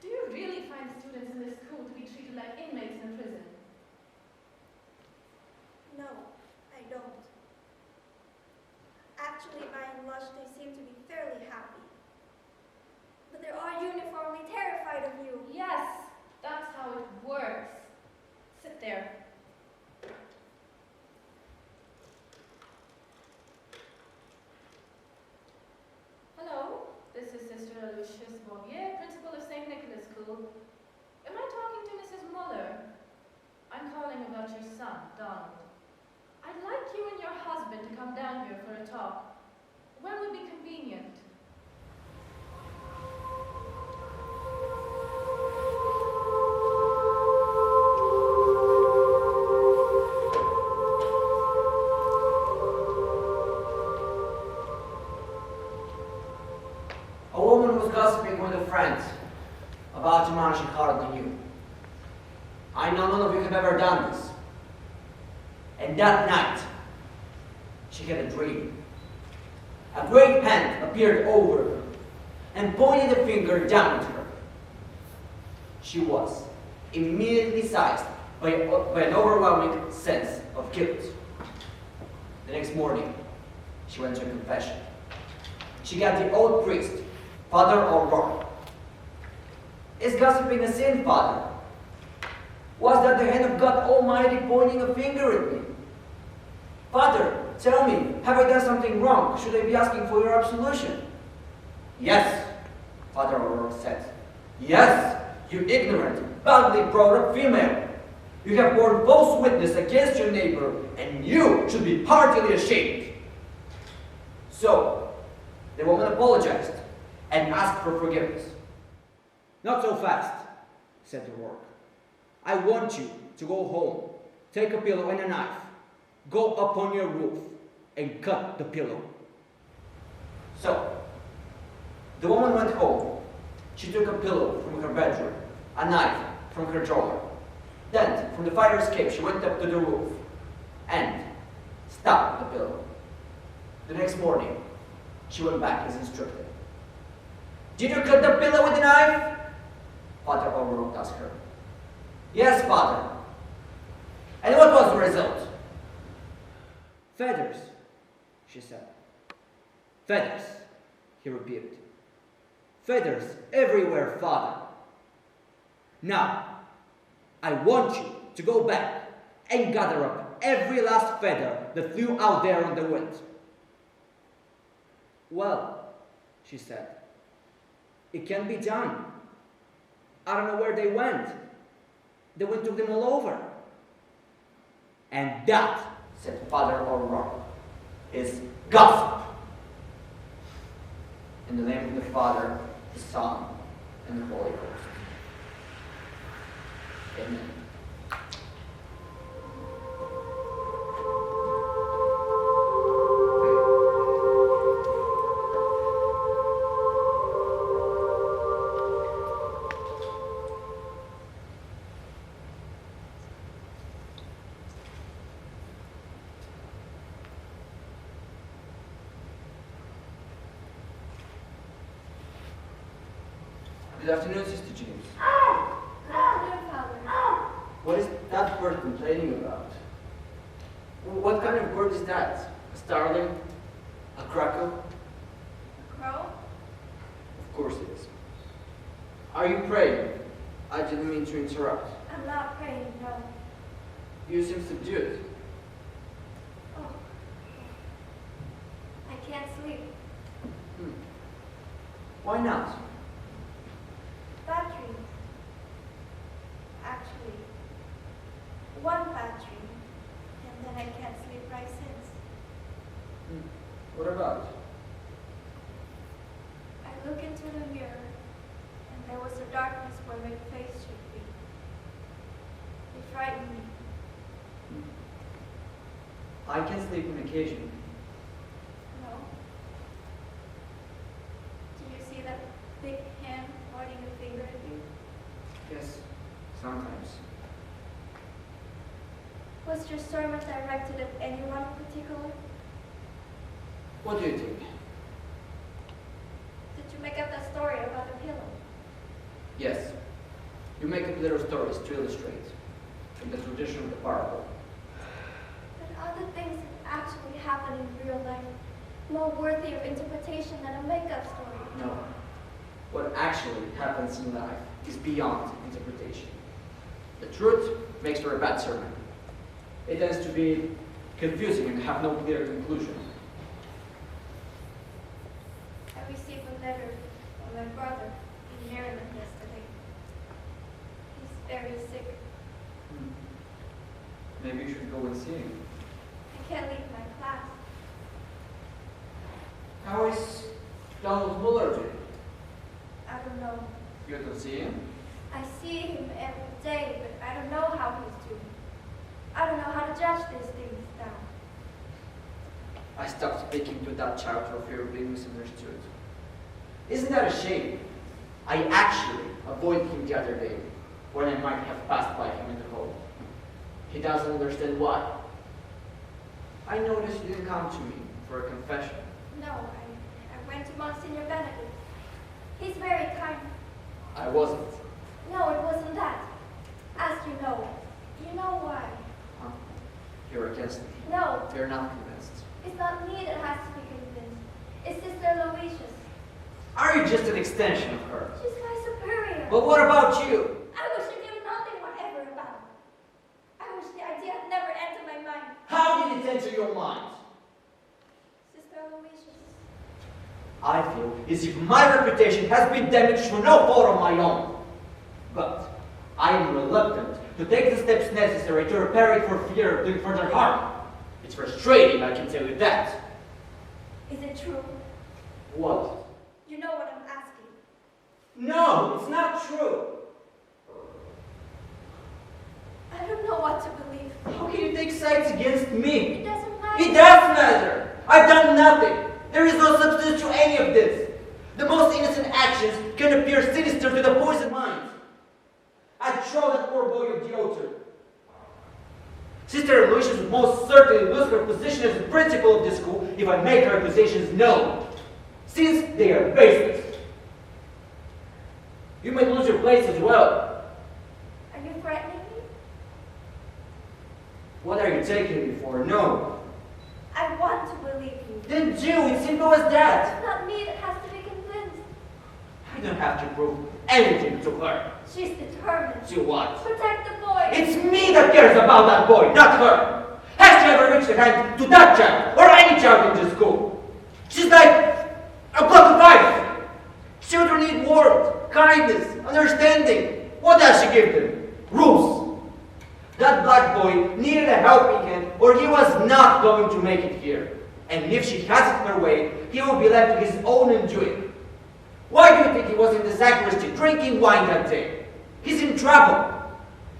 Do you really find students in this school to be treated like inmates in prison? No, I don't. Actually, by and large, they seem to be fairly happy. But they're all uniformly terrified of you. Yes, that's how it works. Sit there. Hello, this is Sister Aloysius, principal of St. Nicholas School. Am I talking to Mrs. Muller? I'm calling about your son, Donald. I'd like you and your husband to come down here for a talk. When would be convenient? A woman was gossiping with a friend about a man she hardly knew. I know none of you have ever done this. And that night, she had a dream. A great hand appeared over her and pointed a finger down at her. She was immediately seized by an overwhelming sense of guilt. The next morning, she went to a confession. She got the old priest, Father O'Rourke. Is gossiping a sin, Father? Was that the hand of God Almighty pointing a finger at me? Father, tell me, have I done something wrong? Should I be asking for your absolution? Yes, Father O'Rourke said. Yes, you ignorant, badly brought up female. You have borne false witness against your neighbor, and you should be heartily ashamed. So, the woman apologized and asked for forgiveness. Not so fast, said O'Rourke. I want you to go home, take a pillow and a knife, go up on your roof, and cut the pillow. So, the woman went home. She took a pillow from her bedroom, a knife from her drawer. Then, from the fire escape, she went up to the roof and stopped the pillow. The next morning, she went back as instructed. Did you cut the pillow with the knife? Father O'Rourke asked her. Yes, Father. And what was the result? Feathers, she said. Feathers, he repeated. Feathers everywhere, Father. Now, I want you to go back and gather up every last feather that flew out there on the wind. Well, she said, it can be done. I don't know where they went. The wind took them all over. And that, said Father O'Rourke, is gossip. In the name of the Father, the Son, and the Holy Ghost. Amen. Good afternoon, Sister James. Good afternoon, Father. What is that bird complaining about? What kind of bird is that? A starling? A crackle? A crow? Of course it is. Are you praying? I didn't mean to interrupt. I'm not praying, no. You seem subdued. Oh. I can't sleep. Why not? Bad dreams. Actually, one bad dream, and then I can't sleep right since. What about? I look into the mirror, and there was a darkness where my face should be. It frightened me. I can sleep on occasion. No. Do you see that big hand pointing a finger at you? Yes, sometimes. Was your sermon directed at anyone in particular? What do you think? Did you make up that story about the pillow? Yes. You make up little stories to illustrate, in the tradition of the parable. But are the things that actually happen in real life more worthy of interpretation than a make-up story? No. What actually happens in life is beyond interpretation. The truth makes for a bad sermon. It tends to be confusing and have no clear conclusion. I received a letter from my brother in Maryland yesterday. He's very sick. Maybe you should go and see him. I can't leave my class. How is Donald Muller doing? I don't know. You don't see him? I see him every day, but I don't know how he's doing. I don't know how to judge these things now. I stopped speaking to that child for fear of being misunderstood. Isn't that a shame? I actually avoided him the other day when I might have passed by him in the hall. He doesn't understand why. I noticed you didn't come to me for a confession. No, I went to Monsignor Benedict. He's very kind. I wasn't. No, it wasn't that. As you know, You know why? Huh? You're against me. No, You're not convinced. it's not me that has to be convinced. It's Sister Aloysius. Are you just an extension of her? She's my superior. But what about you? I wish I knew nothing whatever about her. I wish the idea had never entered my mind. How did it enter your mind? Sister Aloysius. I feel as if my reputation has been damaged through no fault of my own. But I am reluctant to take the steps necessary to repair it for fear of doing further harm. It's frustrating, I can tell you that. Is it true? What? You know what I'm asking. No, it's not true. I don't know what to believe. How can you take sides against me? It doesn't matter. It does matter. I've done nothing. There is no substance to any of this. The most innocent actions can appear sinister to the poisoned mind. I'd throw that poor boy of the altar. Sister Aloysius would most certainly lose her position as the principal of the school if I make her accusations known, since they are baseless. You might lose your place as well. Are you threatening me? What are you taking me for? No. I want to believe you. Then do. It's simple as that. It's not me that has to be convinced. I don't have to prove anything to her. She's determined. To what? Protect the boy. It's me that cares about that boy, not her. Has she ever reached a hand to that child or any child in the school? She's like a block of ice. Children need warmth, kindness, understanding. What does she give them? Rules. That black boy needed a helping hand or he was not going to make it here. And if she has it her way, he will be left to his own undoing. Why do you think he was in the sacristy drinking wine that day? He's in trouble.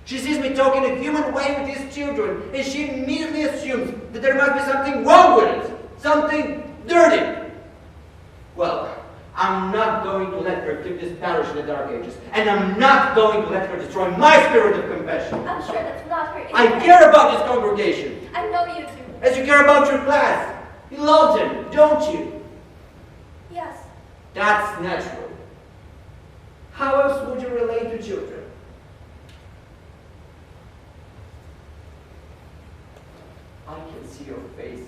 She sees me talking a human way with his children, and she immediately assumes that there must be something wrong with it, something dirty. Well, I'm not going to let her keep this parish in the dark ages, and I'm not going to let her destroy my spirit of compassion. I'm sure that's not her I intent. care about this congregation, I know you do. as you care about your class. You love them, don't you? Yes. That's natural. How else would you relate to children? I can see your face.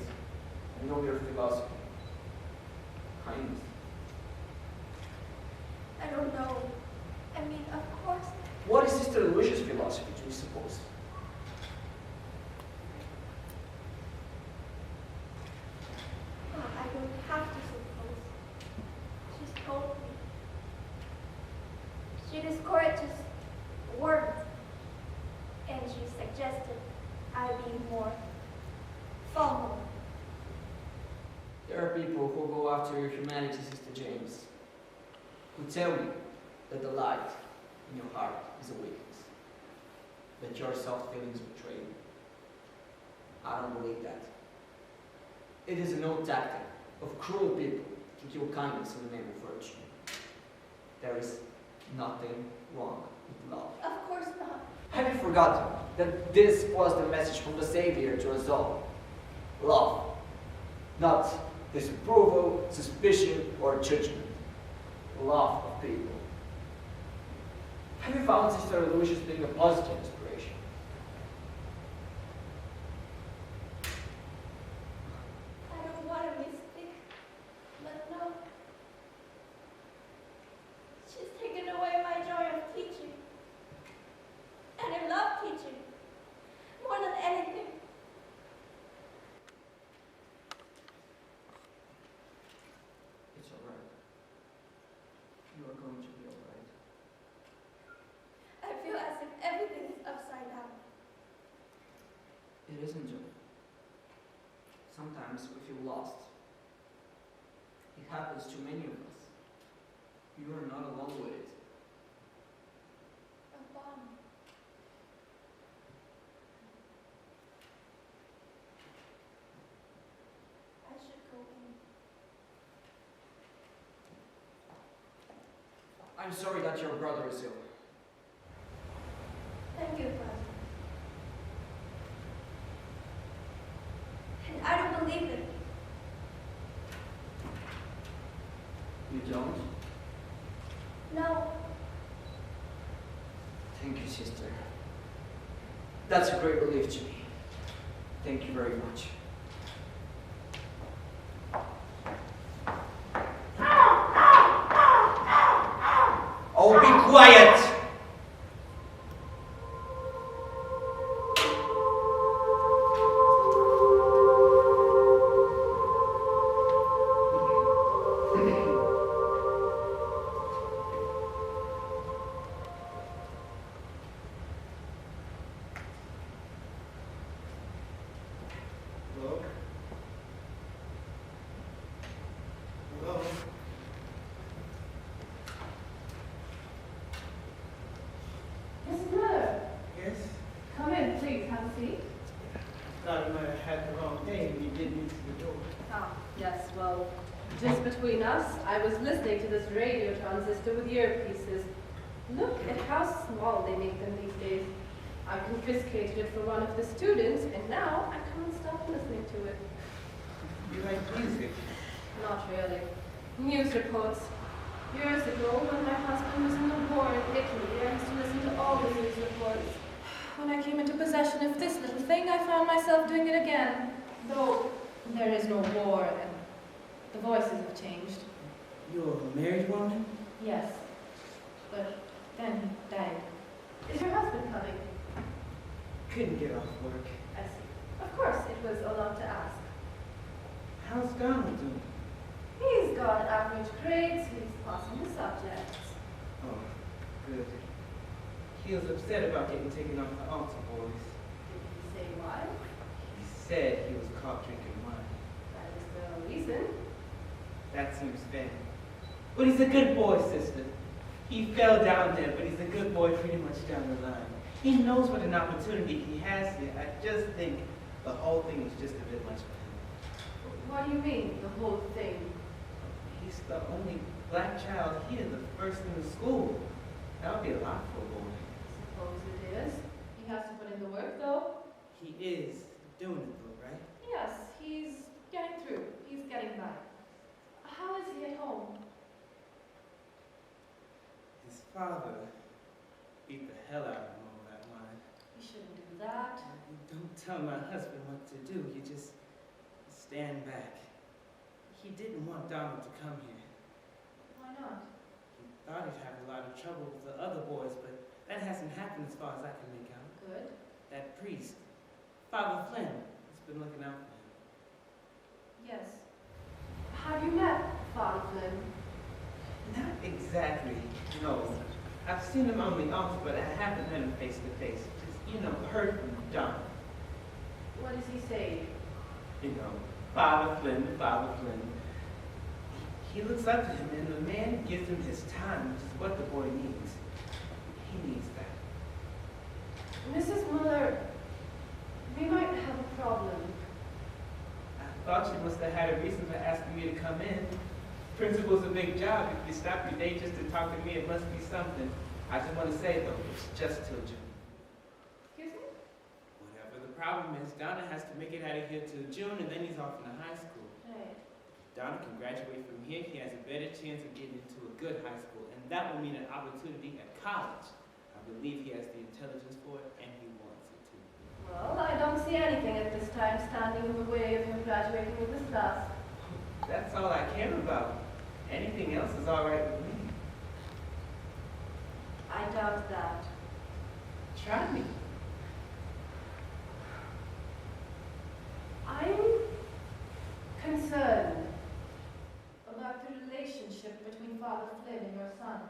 I know your philosophy. Kindness. I don't know. I mean, of course. What is Sister Aloysius' philosophy, do you suppose? I don't have to suppose. She's told me. She discourages warmth, and she suggested I be more formal. There are people who go after your humanity, Sister James, who tell you that the light in your heart is a weakness, that your soft feelings betray you. I don't believe that. It is an old tactic of cruel people to kill kindness in the name of virtue. There is nothing wrong with love. Of course not. Have you forgotten that this was the message from the Savior to us all? Love, not disapproval, suspicion, or judgment. Love of people. Have you found Sister Aloysius being a positive inspiration? I don't want to mistake, but no. She's taken away my joy of teaching. And I love teaching more than anything. It's all right. You are going to be all right. I feel as if everything is upside down. It isn't, Joe. Sometimes we feel lost. It happens to many of us. You are not alone with it. A bomb. I should go in. I'm sorry that your brother is ill. Thank you, Father. And I don't believe it. You don't? No. Thank you, sister. That's a great relief to me. Thank you very much. Oh, be quiet! Between us, I was listening to this radio transistor with earpieces. Look at how small they make them these days. I confiscated it for one of the students, and now I can't stop listening to it. You like music? Not really. News reports. Years ago, when my husband was in the war in Italy, I used to listen to all the news reports. When I came into possession of this little thing, I found myself doing it again. Though there is no war, and the voices have changed. You're a married woman? Yes. But then he died. Is your husband coming? Couldn't get off work. I see. Of course, it was a lot to ask. How's Donald doing? He's got average grades. He's passing the subjects. Oh, good. He was upset about getting taken off the altar boys. Did he say why? He said he was caught drinking wine. That is the reason. That seems fair. But he's a good boy, sister. He fell down there, but he's a good boy pretty much down the line. He knows what an opportunity he has here. I just think the whole thing was just a bit much for him. What do you mean, the whole thing? He's the only black child here, the first in the school. That would be a lot for a boy. Suppose it is. He has to put in the work, though. He is doing it, though, right? Yes, he's getting through. He's getting by. How is he at home? His father beat the hell out of him over that wine. You shouldn't do that. You don't tell my husband what to do. You just stand back. He didn't want Donald to come here. Why not? He thought he'd have a lot of trouble with the other boys, but that hasn't happened as far as I can make out. Good. That priest, Father Flynn, has been looking out for him. Yes. Have you met Father Flynn? Not exactly, no. I've seen him on the altar, but I haven't met him face to face. Just, heard from Donald. What does he say? Father Flynn, Father Flynn. He looks up to him, and the man gives him his time, which is what the boy needs. He needs that. Mrs. Muller, we might have a problem. I thought you must have had a reason for asking me to come in. Principal's a big job. If you stop your day just to talk to me, it must be something. I just want to say, though, it's just till June. Excuse me? Whatever the problem is, Donna has to make it out of here till June, and then he's off into high school. Right. Donna can graduate from here. He has a better chance of getting into a good high school, and that will mean an opportunity at college. I believe he has the intelligence for it, and he wants it to. Well, I don't see anything at this time standing in the way of him graduating with this class. That's all I care about. Anything else is all right with me. I doubt that. Try me. I'm concerned about the relationship between Father Flynn and your son.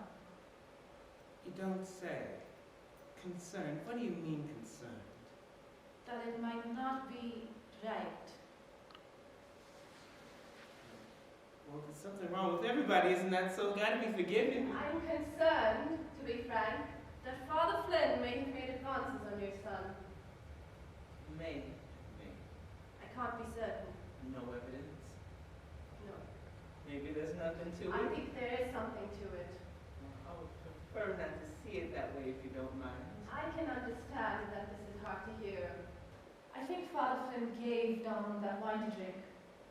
You don't say. Concerned? What do you mean concerned? That it might not be right. Well, there's something wrong with everybody, isn't that so? Gotta be forgiven. I'm concerned, to be frank, that Father Flynn may have made advances on your son. Maybe. I can't be certain. No evidence. No. Maybe there's nothing to I it. think there is something to it. I would prefer not to see it that way if you don't mind. I can understand that this is hard to hear. I think Father Flynn gave Donald that wine to drink.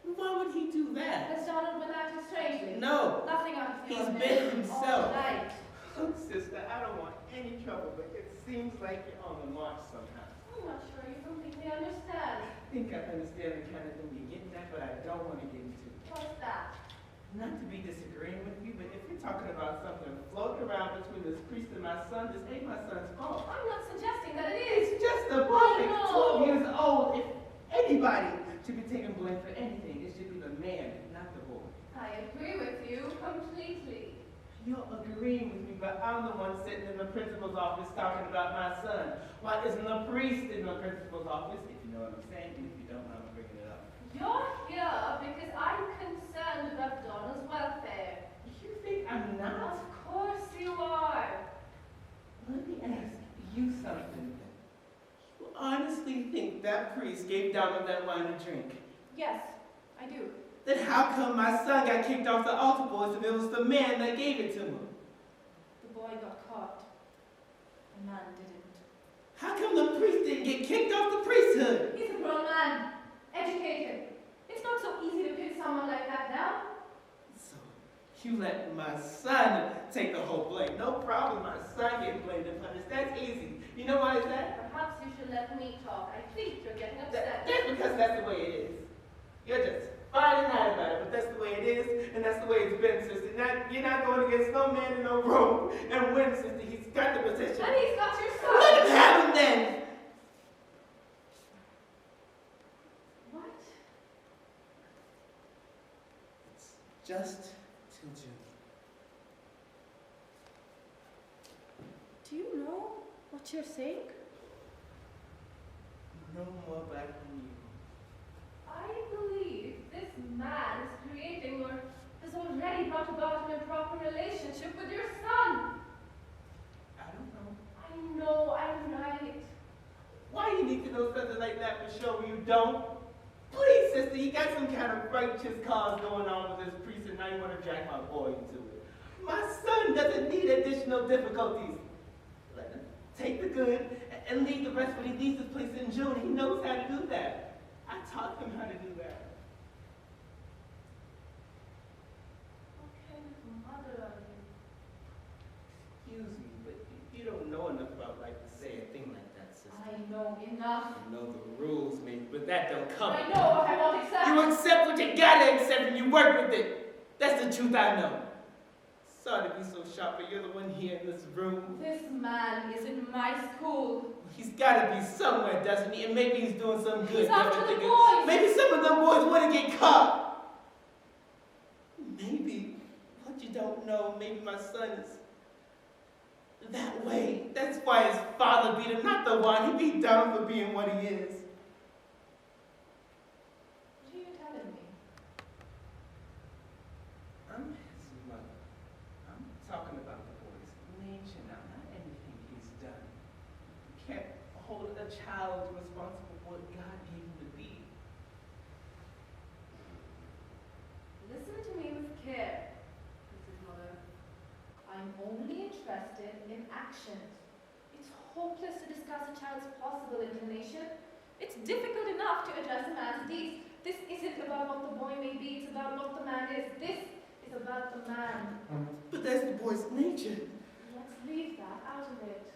Why would he do that? Has Donald been acting strangely? No. Nothing out of the He's ordinary. been himself. All right. Look, sister, I don't want any trouble, but it seems like you're on the march somehow. I'm not sure you completely understand. I think I understand the kind of thing you're getting at, but I don't want to get into. What's that? Not to be disagreeing with you, but if you're talking about something floating around between this priest and my son, this ain't my son's fault. I'm not suggesting that it is. It's just a boy. I know. 12 years old. If anybody should be taking blame for anything, it should be the man, not the boy. I agree with you completely. You're agreeing with me, but I'm the one sitting in the principal's office talking about my son. Why isn't the priest in the principal's office? If you know what I'm saying, and if you don't, I'm bringing it up. You're here because I'm concerned about Donald's welfare. You think I'm not? Of course you are. Let me ask you something. You honestly think that priest gave Donald that wine to drink? Yes, I do. Then how come my son got kicked off the altar boys if it was the man that gave it to him? The boy got caught. The man didn't. How come the priest didn't get kicked off the priesthood? He's a grown man, educated. It's not so easy to pin someone like that down. So, you let my son take the whole blame. No problem, my son getting blamed and punished. That's easy. You know why is that? Perhaps you should let me talk. I think you're getting upset. That's because that's the way it is. You're just fine and mad about it, but that's the way it is, and that's the way it's been, sister. You're not going against no man in no room and win, sister. He's got the position. And he's got your son. Let him have him then. What? It's just till June. Do you know what you're saying? No more black than you. I believe this man is creating or has already brought about an improper relationship with your son. I don't know. I know I'm right. Why you need to know something like that for sure you don't? Please, sister, you got some kind of righteous cause going on with this priest and now you want to drag my boy into it. My son doesn't need additional difficulties. Let him take the good and leave the rest when he leaves this place in June. He knows how to do that. I taught him how to do that. What kind of mother are you? Excuse me, but you don't know enough about life to say a thing like that, sister. I know enough. You know the rules, maybe, but that don't come. I know what I won't accept. You accept what you gotta accept and you work with it. That's the truth I know. Sorry to be so sharp, but you're the one here in this room. This man is in my school. He's gotta be somewhere, doesn't he? And maybe he's doing some good. He's after Never the thinking, boys. maybe some of them boys want to get caught. Maybe, what you don't know, maybe my son is that way. That's why his father beat him, not the one. He beat Donald for being what he is. What are you telling me? I'm his mother. I'm talking about the boy's nature now, not anything he's done. You can't hold a child responsible for what God gave him to be. Listen to me with care, Mrs. Muller. I'm only interested in actions. It's hopeless to discuss a child's possible inclination. It's difficult enough to address a man's deeds. This isn't about what the boy may be, it's about what the man is. This is about the man. But that's the boy's nature. Let's leave that out of it.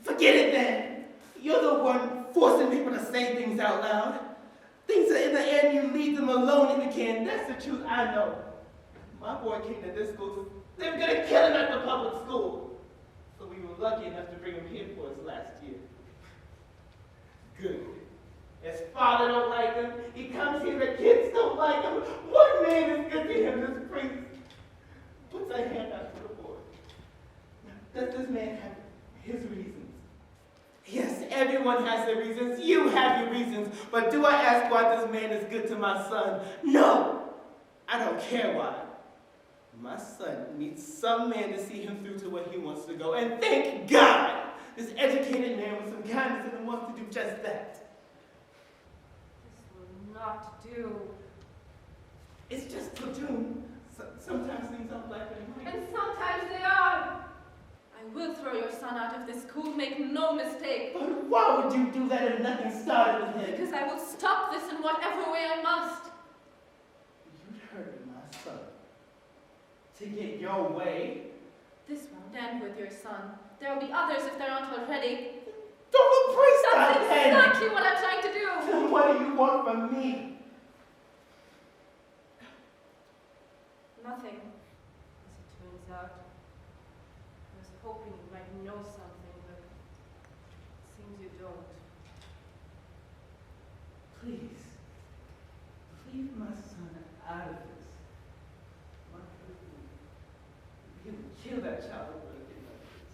Forget it then. You're the one forcing people to say things out loud. Things are in the air and you leave them alone if you can. That's the truth I know. My boy came to this school, they were gonna kill him at the public school. So we were lucky enough to bring him here for his last year. Good. His father don't like him. He comes here, the kids don't like him. One man is good to him, this priest. Puts a hand out to the boy. Does this man have his reasons? Yes, everyone has their reasons. You have your reasons. But do I ask why this man is good to my son? No! I don't care why. My son needs some man to see him through to where he wants to go. And thank God, this educated man with some kindness in him wants to do just that. This will not do. It's just till June. Sometimes things aren't black and white. And sometimes they are. I will throw your son out of this school, make no mistake. But why would you do that if nothing started with him? Because I will stop this in whatever way I must. You'd hurt my son. To get your way. This won't end with your son. There will be others if there aren't already. Don't the priest That's attend? exactly what I'm trying to do. Then what do you want from me? Nothing, as it turns out. I was hoping you might know something, but it seems you don't. Please, leave my son out of this. You can kill that child over a thing like this.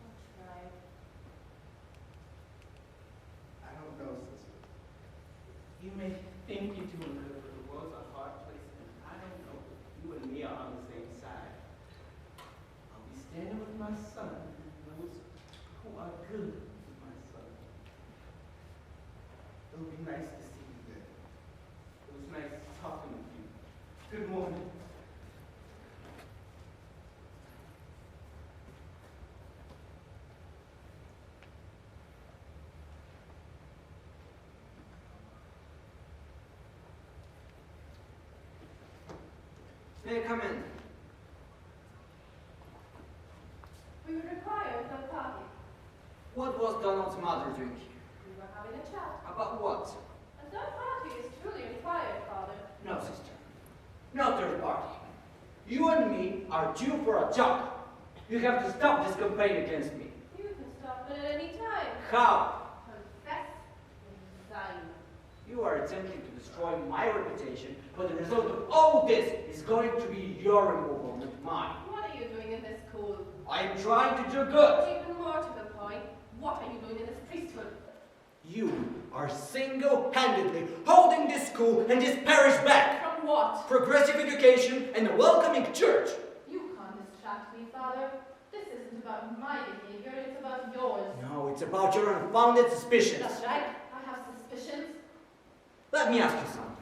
I'll try. I don't know, sister. You may think you're doing good, but the world's a hard place, and I don't know if you and me are on the same side. I'll be standing with my son and those who are good with my son. It'll be nice to see you there. It was nice talking with you. Good morning. May I come in? We would require a third party. What was Donald's mother doing here? We were having a chat. About what? A third party is truly required, Father. No, sister. No third party. You and me are due for a job. You have to stop this campaign against me. You can stop it at any time. How? Confess and resign. You are attempting to destroy my reputation, but the result of all this is going to be your removal, not mine. What are you doing in this school? I am trying to do good. Even more to the point, what are you doing in this priesthood? You are single-handedly holding this school and this parish back. From what? Progressive education and a welcoming church. You can't distract me, Father. This isn't about my behavior, it's about yours. No, it's about your unfounded suspicions. That's right. I have suspicions. Let me ask you something.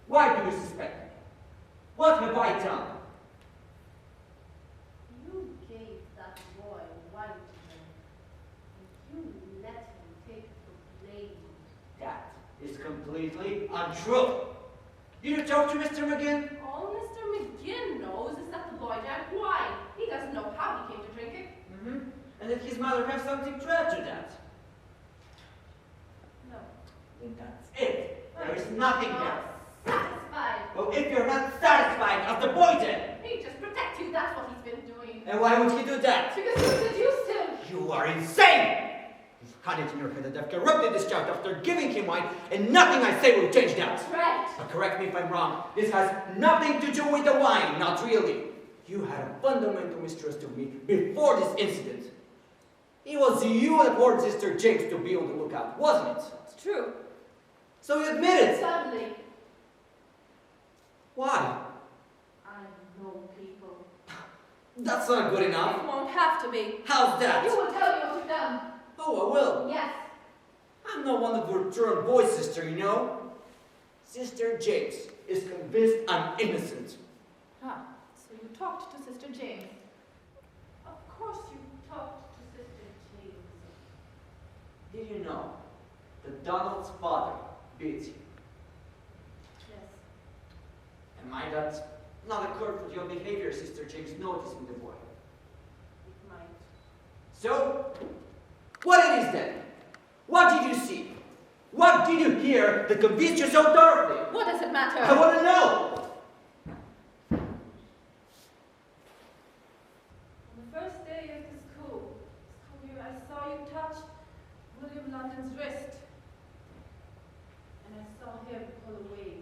Why do you suspect me? What have I done? You gave that boy wine to him, and you let him take the blame. That is completely untrue. Did you talk to Mr. McGinn? All Mr. McGinn knows is that the boy drank wine. He doesn't know how he came to drink it. Mm-hmm. And did his mother have something to add to that? No. Then that's it. There is nothing there. Not satisfied. Well, if you're not satisfied of the boy then, He just protect you, that's what he's been doing. and why would he do that? Because you seduced him. You are insane! You've had it in your head that I've corrupted this child after giving him wine, and nothing I say will change that. That's right. But correct me if I'm wrong. This has nothing to do with the wine, not really. You had a fundamental mistrust of me before this incident. It was you that warned Sister James to be on the lookout, wasn't it? It's true. So you admit it. Suddenly, Why? I know people. That's not good It enough. won't have to be. How's You that? will tell me what you've done. Oh, I will. Yes. I'm not one of your truant boys, sister, you know? Sister James is convinced I'm innocent. Ah, so you talked to Sister James. Of course you talked to Sister James. Did you know that Donald's father beats you? Yes. And might that not occur with your behavior, Sister James noticing the boy? It might. So, what it is then? What did you see? What did you hear that convinced you so thoroughly? What does it matter? I want to know! On the first day of the school year, I saw you touch William London's wrist. And I saw him pull away.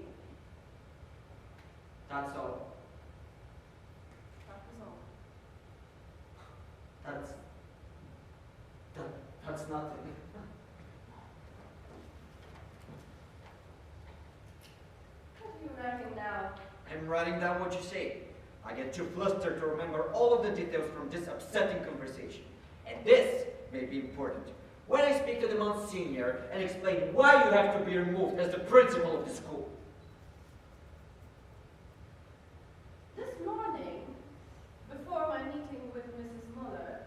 That's all. That was all. That's nothing. What are you writing now? I'm writing down what you say. I get too flustered to remember all of the details from this upsetting conversation. And this may be important. When I speak to the Monsignor and explain why you have to be removed as the principal of the school. This morning, before my meeting with Mrs. Muller,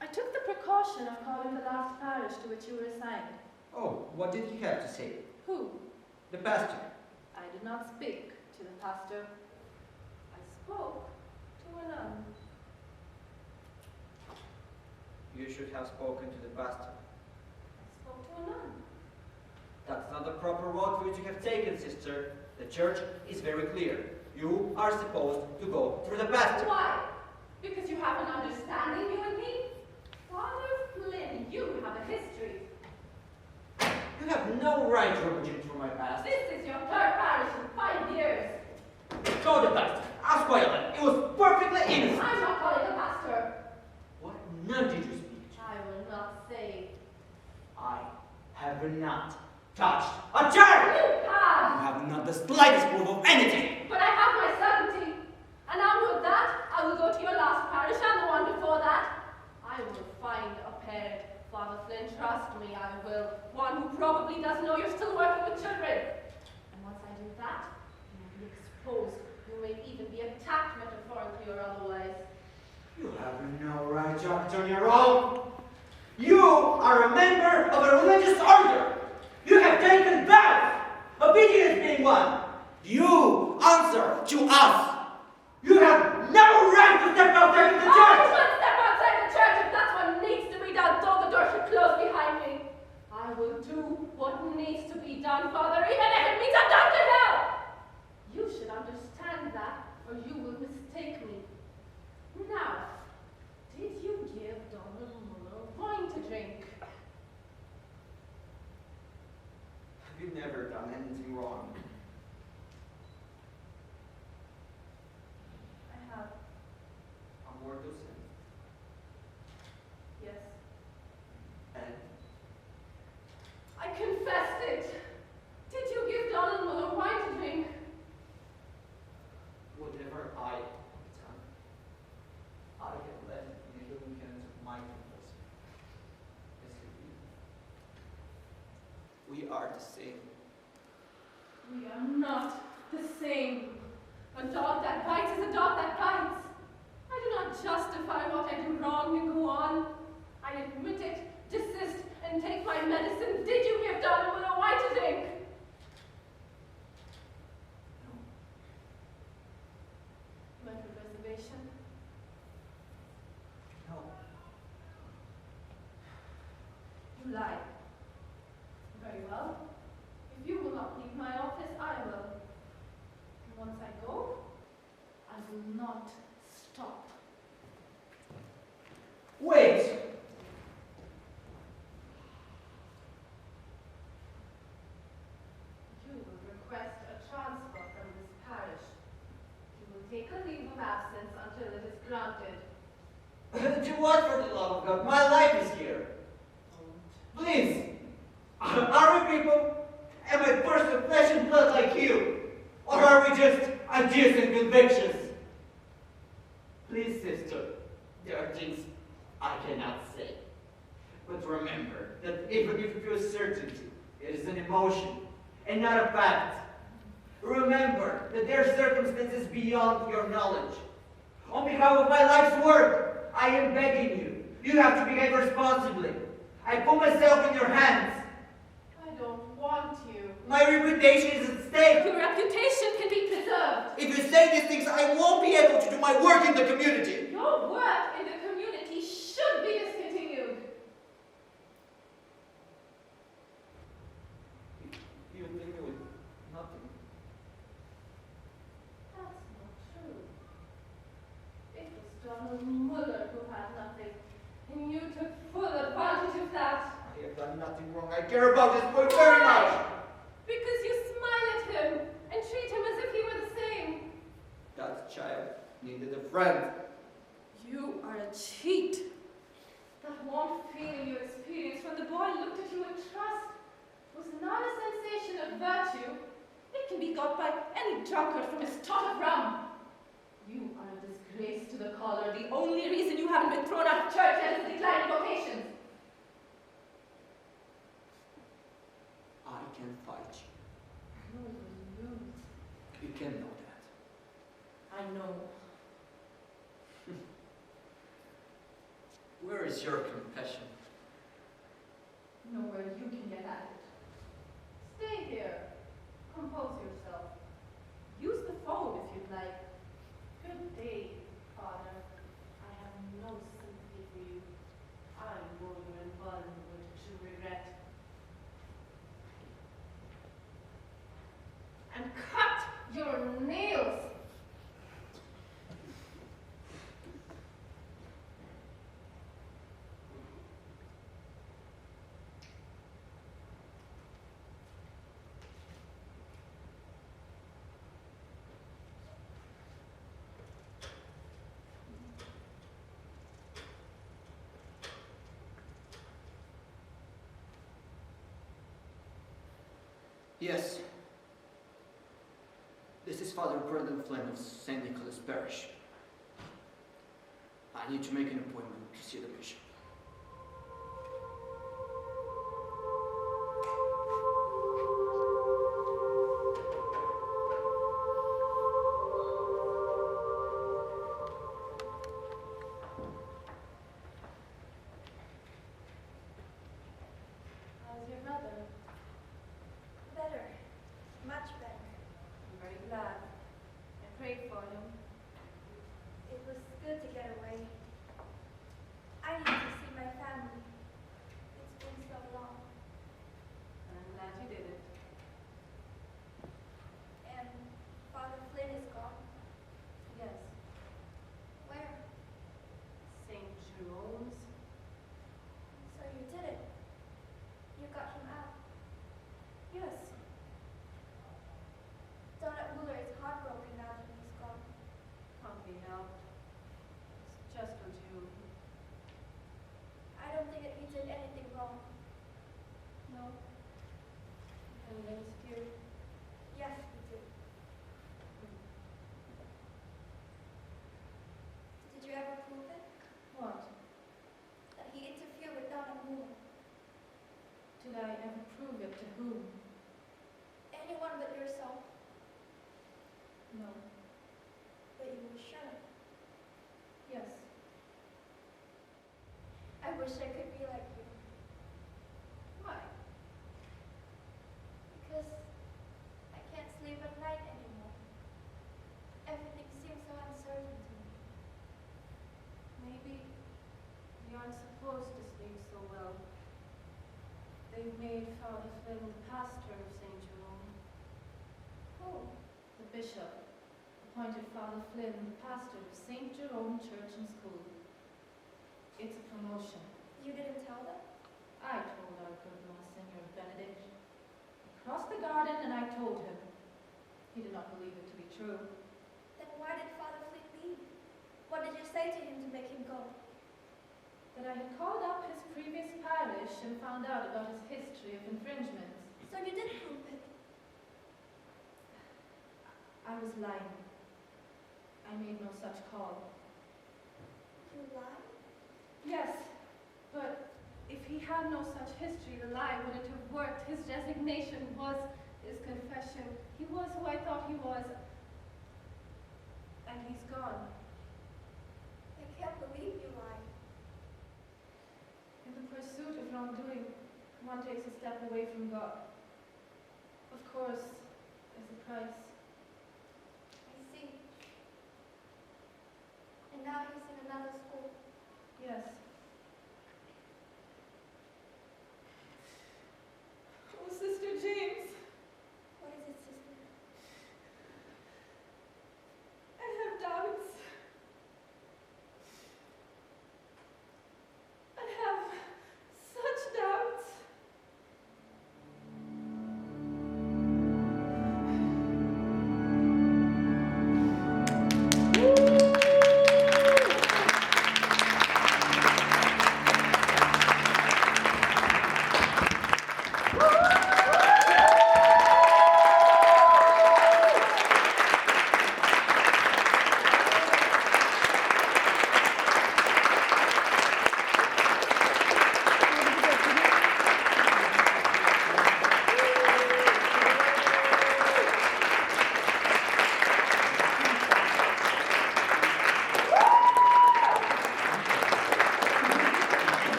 I took the precaution of calling the last parish to which you were assigned. Oh, what did he have to say? Who? The pastor. I did not speak to the pastor. I spoke to a nun. You should have spoken to the pastor. I spoke to a nun. That's not the proper road for you to have taken, sister. The church is very clear. You are supposed to go through the pastor. Why? Because you have an understanding, you and me? Father Flynn, you have a history. You have no right to rummage into my past. This is your third parish in 5 years. Go to the pastor. Ask Violet. It was perfectly innocent. I'm not calling the pastor. What nun did you speak to? I will not say. I have not touched a chair! You You have! have not the slightest proof of anything! But I have my certainty. And out of that, I will go to your last parish and the one before that. I will find a parent. Father Flynn, trust me, I will. One who probably doesn't know you're still working with children. And once I do that, you will be exposed. You may even be attacked metaphorically or otherwise. You have no right to act on your own. You are a member of a religious order. You have taken vows, obedience being one. You answer to us. You have no right to step outside of the I church. will step outside the church if that's what needs to be done, though the door should close behind me. I will do what needs to be done, Father, even if it means I'm done to hell. You should understand that, or you will mistake me. Now, did you give Donald Muller wine to drink? Have you never done anything wrong? I have. A mortal sin. Yes. And I confessed it. Did you give Donald Muller wine to drink? whatever I have done, I have left in the hands of my confessor. Yes, we are the same. We are not the same. A dog that bites is a dog that bites. I do not justify what I do wrong and go on. I admit it, desist, and take my medicine. Did you give Donald Muller wine to drink? No. Mental reservation. No. You lie. Very well. If you will not leave my office, I will. And once I go, I will not stop. Wait! You will request a transfer from this parish. You will take a leave of absence until it is granted. To what, for the love of God? My life is here. Please! Are we people? Am I first of flesh and blood like you? Or are we just ideas and convictions? Please, sister, there are things I cannot say. But remember that even if you feel certainty, it is an emotion and not a fact. Remember that there are circumstances beyond your knowledge. On behalf of my life's work, I am begging you. You have to behave responsibly. I put myself in your hands. I don't want you. My reputation is at stake. Your reputation can be preserved. If you say these things, I won't be able to do my work in the community. Your work in the community should be discontinued. You leave me with nothing. That's not true. It was Donald Muller who had nothing, and you took full advantage of that. I have done nothing wrong. I care about this boy very much. Because you smile at him and treat him as if he were the same. That child needed a friend. You are a cheat. That warm feeling you experienced when the boy looked at you in trust was not a sensation of virtue. It can be got by any drunkard from his tot of rum. You are a disgrace to the collar. The only reason you haven't been thrown out of church yet is declining vocations. I can fight you. You will lose. You can know that. I know. Where is your compassion? Nowhere you can get at it. Stay here. Compose yourself. Use the phone if you'd like. Good day, Father. I have no sympathy for you. I Yes. This is Father Brendan Flynn of St. Nicholas Parish. I need to make an appointment to see the bishop. How's your brother? Better. Much better. I'm very glad. I prayed for him. It was good to get away. I need to see my family. It's been so long. I'm glad you did it. And Father Flynn is gone. Yes. Where? St. Jerome's. So you did it. You got him out. Yes. Donut Muller is heartbroken now that he's gone. Can't be helped. It's just what you. I don't think that he did anything wrong. No. Convinced you? Yes, he did. Did you ever prove it? What? That he interfered with Donut Muller? Did I ever prove it to whom? Anyone but yourself? No. But you were sure. Yes. I wish I could be like you. Why? Because I can't sleep at night anymore. Everything seems so uncertain to me. Maybe we aren't supposed to sleep so well. They've made Father Flynn the pastor of St. Jerome. Who? The bishop appointed Father Flynn the pastor of St. Jerome Church and School. It's a promotion. You didn't tell them? I told our good Monsignor Benedict. He crossed the garden and I told him. He did not believe it to be true. Then why did Father Flynn leave? What did you say to him to make him go? That I had called up his previous parish and found out about his history of infringements. So you did prove it. I was lying. I made no such call. You lied? Yes, but if he had no such history, the lie wouldn't have worked. His resignation was his confession. He was who I thought he was. And he's gone. I can't believe you lied. In the pursuit of wrongdoing, one takes a step away from God. Of course, there's a price. I see. And now he's